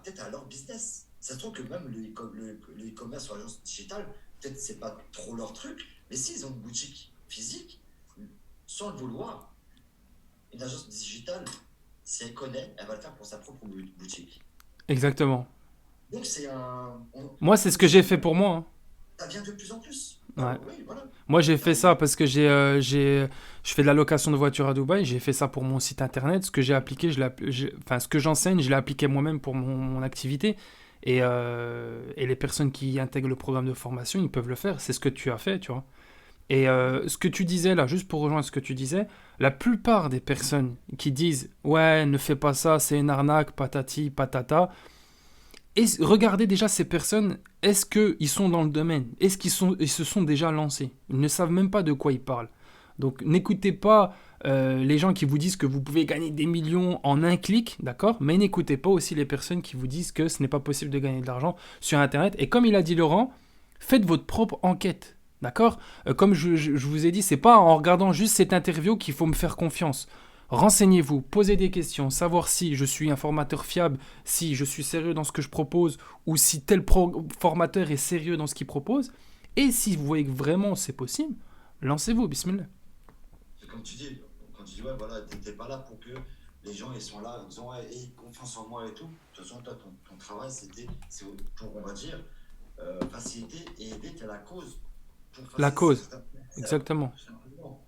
peut-être à leur business. Ça se trouve que même le e-commerce sur l'agence digitale, peut-être c'est pas trop leur truc, mais s'ils ont une boutique physique, sans le vouloir, une agence digitale, si elle connaît, elle va le faire pour sa propre boutique. Exactement. Donc c'est Moi, c'est ce que j'ai fait pour moi, ça vient de plus en plus. hein. Ouais. Oui, voilà. Moi, j'ai fait ça parce que je fais de la location de voitures à Dubaï. J'ai fait ça pour mon site internet. Ce que j'ai appliqué, enfin, ce que j'enseigne, je l'ai appliqué moi-même pour mon activité. Et les personnes qui intègrent le programme de formation, ils peuvent le faire. C'est ce que tu as fait, tu vois. Et ce que tu disais là, juste pour rejoindre ce que tu disais, la plupart des personnes qui disent ouais, ne fais pas ça, c'est une arnaque, patati, patata. Et regardez déjà ces personnes, est-ce qu'ils sont dans le domaine? Est-ce ils se sont déjà lancés? Ils ne savent même pas de quoi ils parlent. Donc n'écoutez pas les gens qui vous disent que vous pouvez gagner des millions en un clic, d'accord? Mais n'écoutez pas aussi les personnes qui vous disent que ce n'est pas possible de gagner de l'argent sur Internet. Et comme il a dit Laurent, faites votre propre enquête, d'accord? Comme je vous ai dit, c'est pas en regardant juste cette interview qu'il faut me faire confiance. Renseignez-vous, posez des questions, savoir si je suis un formateur fiable, si je suis sérieux dans ce que je propose, ou si tel formateur est sérieux dans ce qu'il propose. Et si vous voyez que vraiment c'est possible, lancez-vous, bismillah. C'est comme tu dis, quand tu dis, ouais, voilà, t'es pas là pour que les gens ils sont là en disant, ouais, aie confiance en moi et tout. De toute façon, toi, ton travail, c'est pour, on va dire, faciliter et aider à la cause pour La faciliter cause, certains ministères, exactement. tout simplement.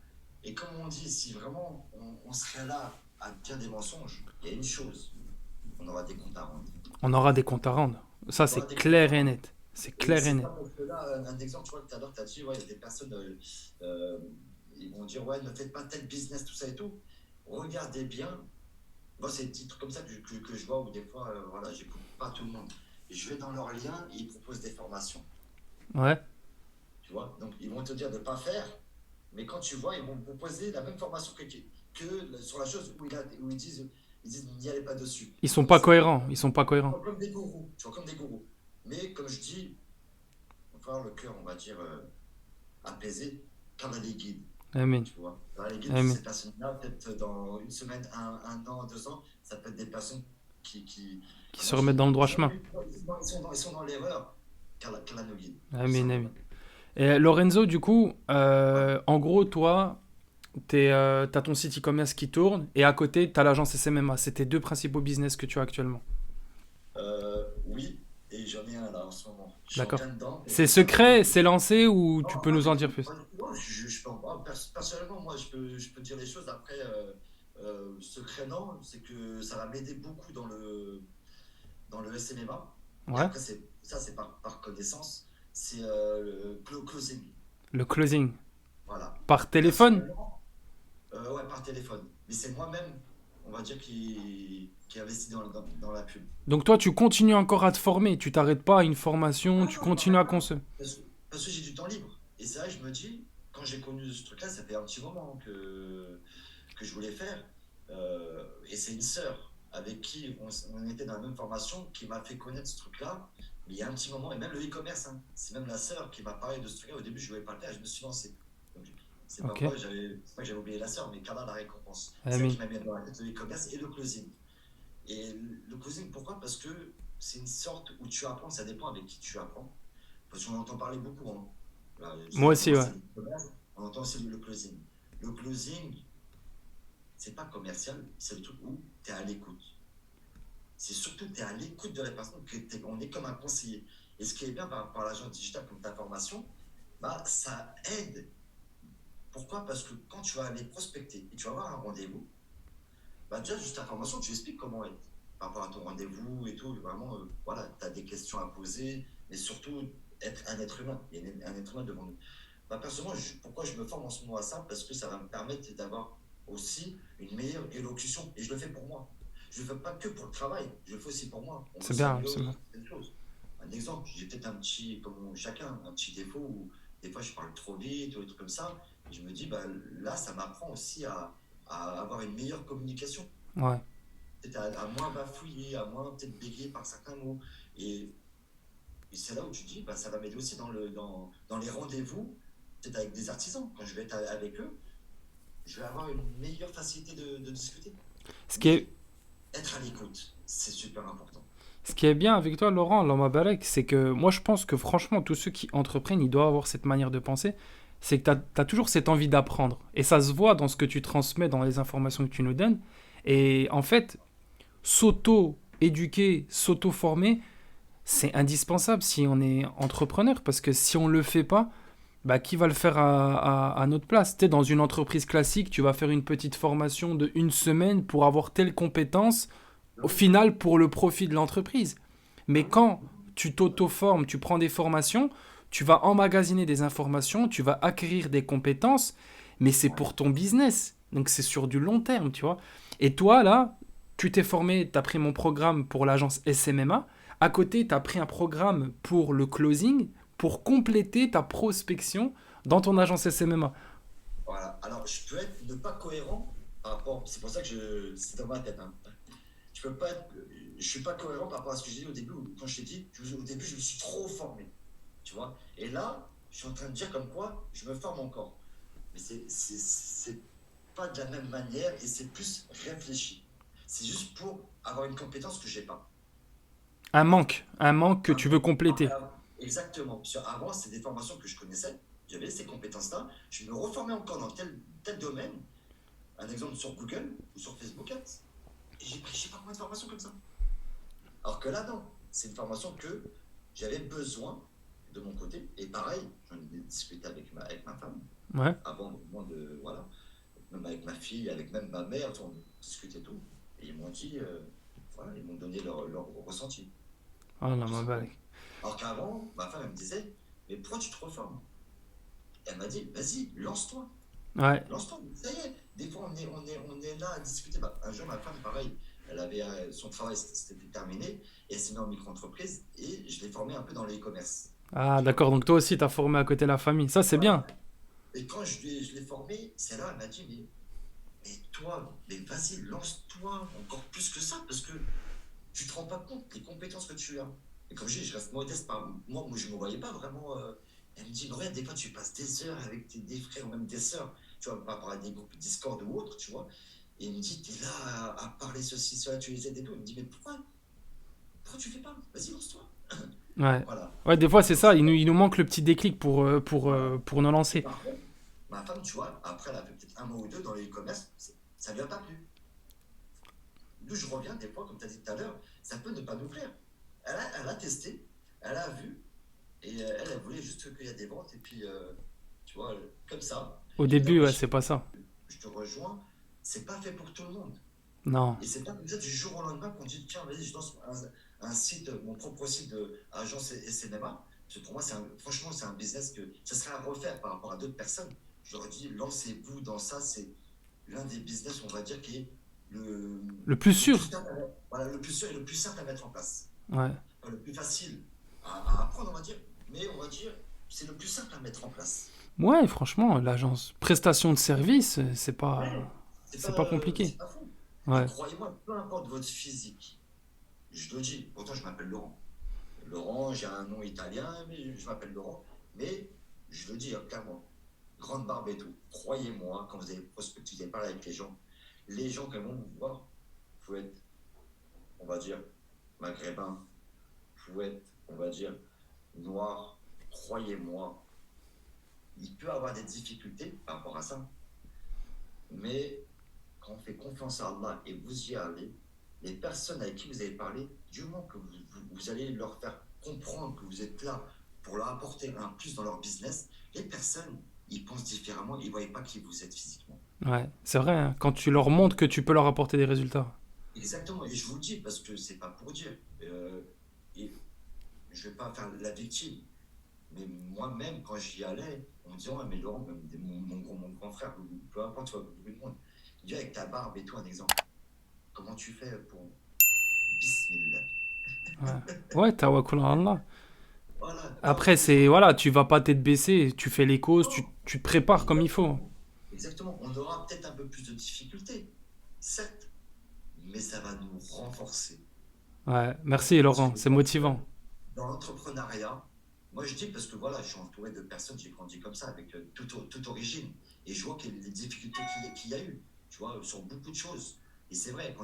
Et comme on dit, si vraiment on serait là à dire des mensonges, il y a une chose, on aura des comptes à rendre. On aura des comptes à rendre. Ça, On aura c'est des comptes à clair et rendre. net. C'est Et clair et c'est net. pas parce que là, un exemple, tu vois, tout à l'heure, tu as dit, ouais, il y a des personnes, euh, ils vont dire, ouais, ne faites pas tel business, tout ça et tout. Regardez bien. Moi, c'est des petits trucs comme ça que je vois où des fois, voilà, j'écoute pas tout le monde. Et je vais dans leurs liens et ils proposent des formations. Ouais. Tu vois, donc ils vont te dire de ne pas faire, mais quand tu vois, ils vont vous proposer la même formation que sur la chose où ils disent n'y allez pas dessus. Ils sont Donc pas c'est cohérents. Ils sont pas cohérents. comme des gourous, tu vois, comme des gourous. Mais comme je dis, il faut avoir le cœur, on va dire, apaisé, car on a les guides. Amen. Tu vois, on a les guides, Amen. ces personnes-là, peut-être dans une semaine, un an, 2 ans, ça peut être des personnes Qui se comment je remettent dis, dans le droit chemin. ils sont dans l'erreur, car nos guides, tout Amen. Amen. simplement. Et Lorenzo, du coup, Ouais. en gros, toi, t'as ton site e-commerce qui tourne et à côté, t'as l'agence SMMA. C'est tes deux principaux business que tu as actuellement. Oui, et j'en ai un là en ce moment. Je suis en D'accord. plein dedans et C'est c'est un peu. secret, c'est lancé ou tu Non, peux pas nous du en dire tout. plus? Pas du tout. Non, je peux en parler. Personnellement, moi, je peux dire les choses. Après, secret, non, c'est que ça va m'aider beaucoup dans le SMMA. Et Ouais. après, ça, c'est par connaissance. C'est le closing. Le closing. Voilà. Par téléphone? Personnellement, ouais, par téléphone. Mais c'est moi-même, on va dire, qui investit dans la pub. Donc toi, tu continues encore à te former. Tu t'arrêtes pas à une formation, Ah tu non, je continues m'arrête à pas. consommer. Parce que j'ai du temps libre. Et c'est vrai que je me dis, quand j'ai connu ce truc-là, ça fait un petit moment que je voulais faire. Et c'est une sœur avec qui on était dans la même formation qui m'a fait connaître ce truc-là. Mais il y a un petit moment, et même le e-commerce, hein, c'est même la sœur qui m'a parlé de ce truc-là. Au début, je ne voulais pas le faire et je me suis lancé. Donc, Ok. c'est pas que j'avais oublié la sœur, mais qu'Allah la récompense. C'est elle qui Amen. m'a mis dans la tête le e-commerce et le closing. Et le closing, pourquoi? Parce que c'est une sorte où tu apprends, ça dépend avec qui tu apprends. Parce qu'on entend parler beaucoup. Hein. Voilà, Moi pour aussi, moi, ouais. c'est le commerce. On entend aussi le closing. Le closing, c'est pas commercial, c'est le truc où tu es à l'écoute. C'est surtout que tu es à l'écoute de la personne, on est comme un conseiller. Et ce qui est bien par rapport à l'agence digitale comme ta formation, bah, ça aide. Pourquoi? Parce que quand tu vas aller prospecter et tu vas avoir un rendez-vous, bah déjà, juste ta formation, tu expliques comment être par rapport à ton rendez-vous et tout. Vraiment, voilà, tu as des questions à poser, mais surtout être un être humain. Il y a un être humain devant nous. Bah, personnellement, pourquoi je me forme en ce moment à ça? Parce que ça va me permettre d'avoir aussi une meilleure élocution. Et je le fais pour moi. Je ne le fais pas que pour le travail, je le fais aussi pour moi. On veut C'est bien, c'est s'améliorer bien. sur certaines choses. Un exemple, j'ai peut-être un petit, comme chacun, un petit défaut où des fois je parle trop vite ou des trucs comme ça. Et je me dis, bah, là, ça m'apprend aussi à avoir une meilleure communication, Ouais. peut-être à moins bafouiller, à moins peut-être bégayer par certains mots. Et, et c'est là où tu te dis, bah, ça va m'aider aussi dans les rendez-vous, peut-être avec des artisans. Quand je vais être avec eux, je vais avoir une meilleure facilité de discuter. Ce qui est, Mais être à l'écoute, c'est super important. Ce qui est bien avec toi, Laurent, Lama Balek, c'est que moi je pense que franchement, tous ceux qui entreprennent, ils doivent avoir cette manière de penser. C'est que tu as toujours cette envie d'apprendre. Et ça se voit dans ce que tu transmets, dans les informations que tu nous donnes. Et en fait, s'auto-éduquer, s'auto-former, c'est indispensable si on est entrepreneur. Parce que si on ne le fait pas, bah, qui va le faire à notre place? Tu sais, dans une entreprise classique, tu vas faire une petite formation de une semaine pour avoir telle compétence, Ah au oui, final pour le profit de l'entreprise. ah Mais oui, quand tu t'auto-formes, tu prends des formations, tu vas emmagasiner des informations, tu vas acquérir des compétences, mais c'est ouais, pour ton business. Donc c'est sur du long terme, tu vois. Et toi, là, tu t'es formé, tu as pris mon programme pour l'agence SMMA. À côté, tu as pris un programme pour le closing, pour compléter ta prospection dans ton agence SMMA. voilà. Alors, je peux être ne pas cohérent par rapport. C'est pour ça que c'est dans ma tête, hein. Je peux pas être, je suis pas cohérent par rapport à ce que j'ai dit au début. Quand je t'ai dit, au début, je me suis trop formé, tu vois. Et là, je suis en train de dire comme quoi je me forme encore. Mais c'est pas de la même manière et c'est plus réfléchi. C'est juste pour avoir une compétence que j'ai pas, tu vois. Un manque que tu veux compléter. Exactement. Avant, c'est des formations que je connaissais. J'avais ces compétences-là. Je me reformais encore dans tel domaine. Un exemple sur Google ou sur Facebook Ads. Et j'ai pris je sais pas combien de formations comme ça. Alors que là, non. C'est une formation que j'avais besoin de mon côté. Et pareil, j'en ai discuté avec ma femme Ouais. avant au moment de. Voilà. Même avec ma fille, avec même ma mère, on discutait tout. Et ils m'ont dit. Voilà, ils m'ont donné leur ressenti, Ah là, tout ma simplement. blague. Alors qu'avant, ma femme, elle me disait, mais pourquoi tu te reformes? Elle m'a dit, vas-y, lance-toi. Ouais. Lance-toi. Ça y est, des fois, on est là à discuter. Bah, un jour, ma femme, pareil, elle avait son travail, c'était terminé, et elle s'est mise en micro-entreprise, et je l'ai formée un peu dans le e-commerce. Ah, Tu vois? d'accord. Donc toi aussi, t'as formé à côté de la famille. Ça, c'est bien. Voilà. Et quand je l'ai formée, c'est là, elle m'a dit, mais toi, mais vas-y, lance-toi encore plus que ça, parce que tu te rends pas compte des compétences que tu as. Et comme je dis, je reste modeste par moi, je ne me voyais pas vraiment. Elle me dit, mais regarde, des fois, tu passes des heures avec des frères ou même des sœurs, tu vois, par rapport à des groupes Discord ou autres, tu vois. Et il me dit, t'es là à parler ceci, cela, tu les aides et tout. Il me dit, mais pourquoi tu fais pas? Vas-y, lance-toi. Ouais. Voilà. Ouais, des fois, c'est Donc, ça. Il nous manque le petit déclic voilà. pour nous Et lancer. par contre, ma femme, tu vois, après, elle a fait peut-être un mois ou deux dans le e-commerce, ça lui a pas plu. D'où je reviens, des fois, comme tu as dit tout à l'heure, ça peut ne pas nous plaire. Elle a testé, elle a vu, et elle voulait juste qu'il y ait des ventes, et puis, tu vois, comme ça. Au Et là début, où ouais, c'est pas ça. je te rejoins, c'est pas fait pour tout le monde. Non. Et c'est pas comme ça du jour au lendemain qu'on dit, tiens, vas-y, je lance un site, mon propre site d'agence et cinéma. Parce que pour moi, franchement, c'est un business que ça serait à refaire par rapport à d'autres personnes. Je leur dis, lancez-vous dans ça, c'est l'un des business, on va dire, qui est le, Le plus le plus sûr. simple voilà, le plus sûr et le plus simple à mettre en place. Ouais. Enfin, le plus facile à apprendre, on va dire, mais on va dire, c'est le plus simple à mettre en place. Ouais, franchement, l'agence prestation de service, Ouais, c'est pas compliqué. c'est pas fou. Et Ouais. croyez-moi, peu importe votre physique, je le dis, pourtant je m'appelle Laurent. Laurent, j'ai un nom italien, mais je m'appelle Laurent. Mais je le dis hein, clairement, grande barbe et tout. Croyez-moi, quand vous avez prospecté, vous avez parlé avec les gens qui vont vous voir, vous êtes, on va dire, maghrébin, vous êtes, on va dire, noir. Croyez-moi, il peut avoir des difficultés par rapport à ça. Mais quand on fait confiance à Allah et vous y allez, les personnes avec qui vous avez parlé, du moment que vous allez leur faire comprendre que vous êtes là pour leur apporter un plus dans leur business, les personnes, ils pensent différemment, ils ne voient pas qui vous êtes physiquement. Ouais, c'est vrai, hein, quand tu leur montres que tu peux leur apporter des résultats. Exactement, et je vous le dis parce que c'est pas pour dire. Et je vais pas faire la victime, mais moi-même, quand j'y allais, on me disait, ouais, mais Laurent, même mon grand frère, peu importe, tu vois, beaucoup de monde, il dit avec ta barbe et tout, un exemple, comment tu fais pour Bismillah. Ouais, ouais, tawakkul ala Allah. Voilà, Après, tawakkal sur c'est, voilà, tu vas pas tête baissée, tu fais les causes, Allah. tu te prépares comme il faut. Exactement. Exactement. On aura peut-être un peu plus de difficultés, certes, mais ça va nous renforcer. Ouais, merci Parce Laurent, que c'est motivant. dans l'entrepreneuriat, moi je dis parce que voilà, je suis entouré de personnes, j'ai grandi comme ça, avec toute origine. Et je vois que les difficultés qu'il y a eu, tu vois, sur beaucoup de choses. Et c'est vrai,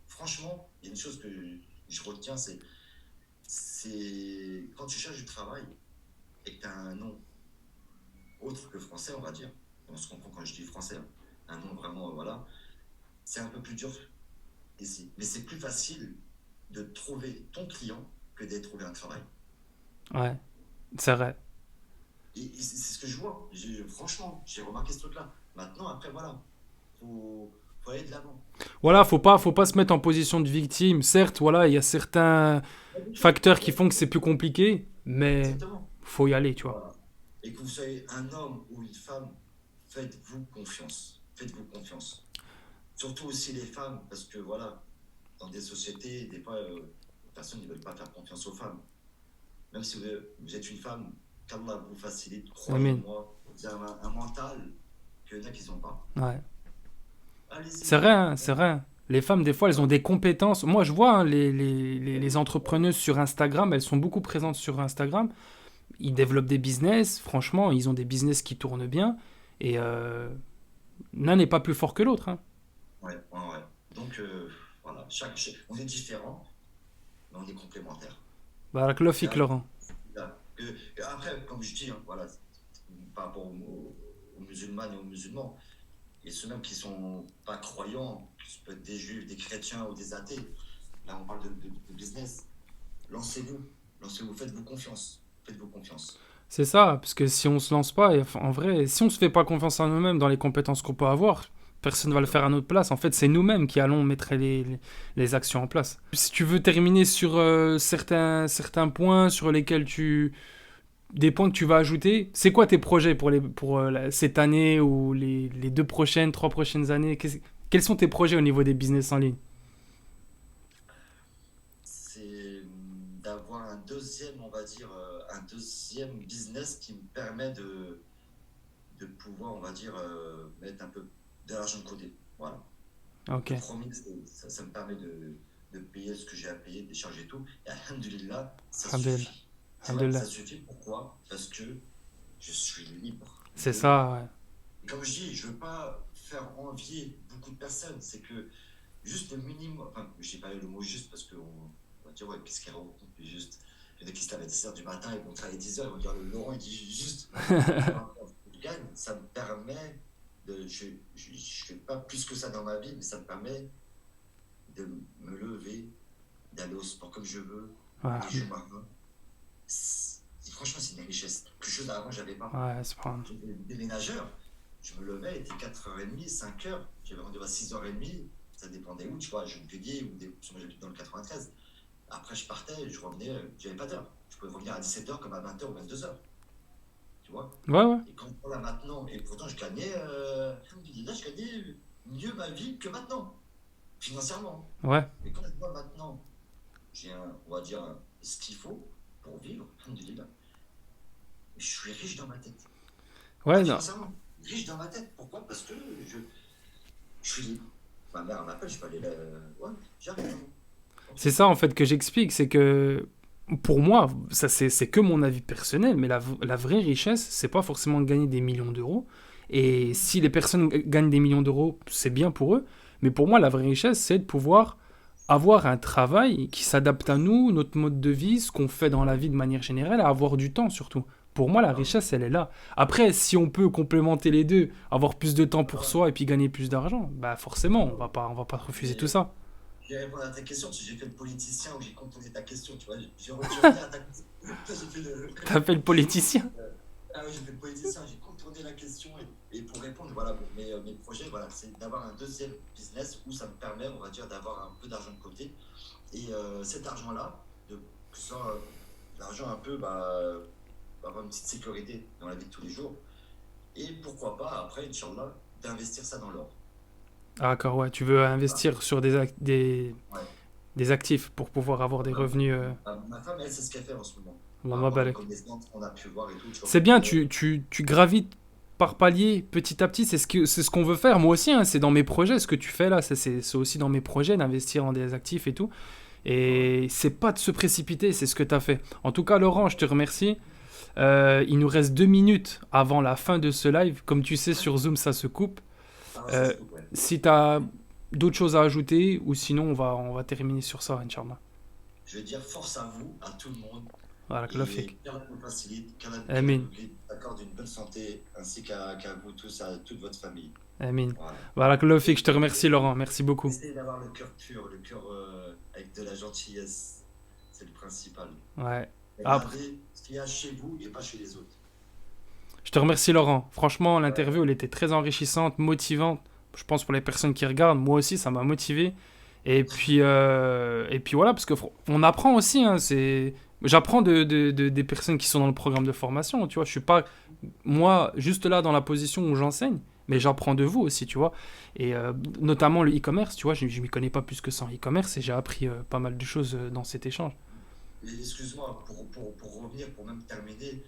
franchement, il y a une chose que je retiens, c'est quand tu cherches du travail et que tu as un nom autre que français, on va dire, on se comprend quand je dis français, hein, un nom vraiment, voilà, c'est un peu plus dur ici. Mais c'est plus facile de trouver ton client que d'être trouvé un travail. Ouais, c'est vrai. Et c'est ce que je vois. Franchement, j'ai remarqué ce truc-là. Maintenant, après, voilà, faut aller de l'avant. Voilà, faut pas se mettre en position de victime. Certes, voilà, il y a certains Pas du tout, facteurs qui pas du font tout. que c'est plus compliqué, mais Exactement. faut y aller, tu vois. Voilà. Et que vous soyez un homme ou une femme, faites-vous confiance. Faites-vous confiance. Surtout aussi les femmes, parce que voilà, dans des sociétés, des fois, les personnes ne veulent pas faire confiance aux femmes. Même si vous êtes une femme, qu'Allah vous facilite, Amen. croyez-moi, vous avez un mental qu'il y en a qui n'ont pas. Ouais. C'est Allez-y. vrai, hein, c'est vrai, hein. Les femmes, des fois, elles ont des compétences. Moi, je vois hein, les entrepreneuses sur Instagram, elles sont beaucoup présentes sur Instagram. Ils développent des business, franchement, ils ont des business qui tournent bien. Et l'un n'est pas plus fort que l'autre, hein. Ouais, ouais, ouais. Donc, voilà, on est différents, mais on est complémentaires. Barakallahu C'est fik, un Laurent. après, comme je dis, hein, voilà, par rapport aux musulmanes et aux musulmans, et ceux même qui sont pas croyants, qui peuvent être des juifs, des chrétiens ou des athées, là on parle de business, lancez-vous, lancez-vous, faites-vous confiance, faites-vous confiance. C'est ça, parce que si on se lance pas, et en vrai, si on se fait pas confiance en nous-mêmes dans les compétences qu'on peut avoir, personne va le faire à Exactement. notre place. En fait, c'est nous-mêmes qui allons mettre les actions en place. Si tu veux terminer sur certains points sur lesquels des points que tu vas ajouter, c'est quoi tes projets pour cette année ou les deux prochaines, trois prochaines années? Quels sont tes projets au niveau des business en ligne? C'est d'avoir un deuxième, on va dire, un deuxième business qui me permet de pouvoir, on va dire, mettre un peu de l'argent de côté. Voilà. Ok, Le premier, ça me permet de payer ce que j'ai à payer, de charger tout. Et alhamdoulilah, ça alhamdulillah. suffit. C'est vrai, Alhamdulillah. ça suffit. Pourquoi? Parce que je suis libre. C'est Et ça, ouais. comme je dis, je ne veux pas faire envier beaucoup de personnes. C'est que juste le minimum, enfin, je n'ai pas eu le mot juste parce on va dire, ouais, qu'est-ce qu'elle raconte juste? Il y en a qui se lèvent à 10h du matin, ils vont travailler 10 heures, ils vont dire, Laurent, il dit juste. Peu importe ce que je gagne, ça me permet je ne fais pas plus que ça dans ma vie, mais ça me permet de me lever, d'aller au sport comme je veux, Ouais, des jeux marins. Franchement, c'est une richesse. Quelque chose avant, j'avais pas. ouais, c'est pas... J'étais déménageur. Je me levais, il était 4h30, 5h. J'avais rendez-vous à 6h30. Ça dépendait où, tu vois, je me ou parce que moi j'habite dans le 93. Après, je partais, je revenais, j'avais pas d'heure. Je pouvais revenir à 17h comme à 20h ou 22h. Tu vois. Ouais, ouais, Et quand là maintenant, et pourtant je gagnais, là, je gagnais mieux ma vie que maintenant, financièrement. ouais. Mais quand je vois maintenant, j'ai on va dire, ce qu'il faut pour vivre, alhamdoulilah, je suis riche dans ma tête. Ouais, Pas non. financièrement, riche dans ma tête. Pourquoi? Parce que je suis libre. Ma mère m'appelle, je peux aller là. Ouais, j'arrive. Ok. C'est ça en fait que j'explique, c'est que pour moi, ça c'est que mon avis personnel, mais la vraie richesse, c'est pas forcément de gagner des millions d'euros. Et Mhm. si les personnes gagnent des millions d'euros, c'est bien pour eux. Mais pour moi, la vraie richesse, c'est de pouvoir avoir un travail qui s'adapte à nous, notre mode de vie, ce qu'on fait dans la vie de manière générale, à avoir du temps surtout. Pour moi, la Ah oui. richesse, elle est là. Après, si on peut complémenter les deux, avoir plus de temps Ah pour ouais. soi et puis gagner plus d'argent, bah forcément, Ah ouais. on va pas refuser tout Mais ça. je vais répondre à ta question, parce que j'ai fait le politicien où j'ai contourné ta question, tu vois. Je reviens à ta question. J'ai fait T'as fait le politicien? ah oui, j'ai fait le politicien, j'ai contourné la question. Et pour répondre, voilà, bon, mes projets, voilà, c'est d'avoir un deuxième business où ça me permet, on va dire, d'avoir un peu d'argent de côté. Et cet argent-là, que ce soit de l'argent un peu, avoir une petite sécurité dans la vie de tous les jours. Et pourquoi pas, après, Inch'Allah, d'investir ça dans l'or. Ah, d'accord, ouais. Tu veux Voilà. investir sur Ouais. des actifs pour pouvoir avoir des Ma, revenus. ma femme, elle, c'est ce qu'elle fait en ce moment. Par Allah rapport à mes barak. connaissances qu'on a pu voir et tout, tu vois. C'est bien, Mais tu gravites par palier, petit à petit. C'est ce qu'on veut faire. Moi aussi, hein, c'est dans mes projets. Ce que tu fais là, c'est aussi dans mes projets d'investir en des actifs et tout. voilà. Et c'est pas de se précipiter, c'est ce que tu as fait. En tout cas, Laurent, je te remercie. Il nous reste 2 minutes avant la fin de ce live. Comme tu sais, Ouais. sur Zoom, ça se coupe. Ah, ça Euh, se coupe, ouais. Si tu as d'autres choses à ajouter, ou sinon, on va terminer sur ça, Inch'Allah. Je veux dire force à vous, à tout le monde, Voilà, que et qu'Allah vous facilite, qu'Allah Amin. vous accorde une bonne santé, ainsi qu'à vous tous, à toute votre famille. Amin. Voilà. Voilà, que je Et te remercie, Laurent. Merci beaucoup. essayez d'avoir le cœur pur, le cœur avec de la gentillesse. C'est le principal. Ouais. Après, Regardez ce qu'il y a chez vous et pas chez les autres. je te remercie, Laurent. Franchement, Ouais. l'interview, elle était très enrichissante, motivante. Je pense pour les personnes qui regardent, moi aussi, ça m'a motivé. Et puis voilà, parce que on apprend aussi. Hein, j'apprends des personnes qui sont dans le programme de formation. Tu vois, je suis pas moi juste là dans la position où j'enseigne, mais j'apprends de vous aussi, tu vois. Et notamment le e-commerce, tu vois, je m'y connais pas plus que ça en e-commerce et j'ai appris pas mal de choses dans cet échange. Et excuse-moi, pour revenir, pour même terminer,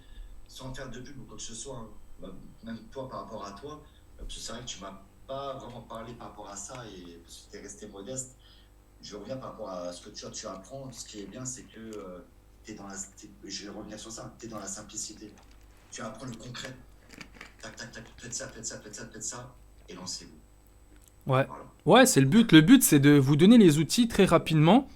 sans faire de pub ou quoi que ce soit, hein, même toi par rapport à toi, parce que c'est vrai que tu m'as pas vraiment parlé par rapport à ça et parce que tu es resté modeste. Je reviens par rapport à ce que tu apprends. Ce qui est bien, c'est que je vais revenir sur ça, tu es dans la simplicité. Tu apprends le concret. Tac, tac, tac, faites ça, faites ça, faites ça, faites ça, et lancez-vous. Ouais. Voilà. Ouais, c'est le but. Le but, c'est de vous donner les outils très rapidement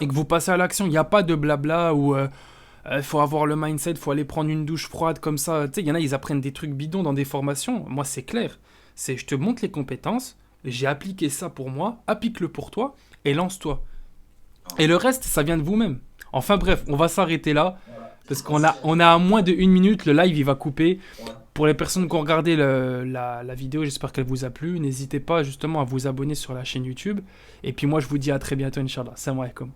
et que vous passez à l'action. Il n'y a pas de blabla où il faut avoir le mindset, il faut aller prendre une douche froide comme ça. Tu sais, il y en a, ils apprennent des trucs bidons dans des formations. Moi, c'est clair. C'est je te montre les compétences, j'ai appliqué ça pour moi, applique-le pour toi et lance-toi. Et Voilà. le reste, ça vient de vous-même. Enfin bref, on va s'arrêter là Voilà. parce L'essentiel, on a à moins de 1 minute. Le live, il va couper. ouais. Pour les personnes qui ont regardé la vidéo, j'espère qu'elle vous a plu. N'hésitez pas justement à vous abonner sur la chaîne YouTube. Et puis moi, je vous dis à très bientôt, Inch'Allah. Salam alaikum.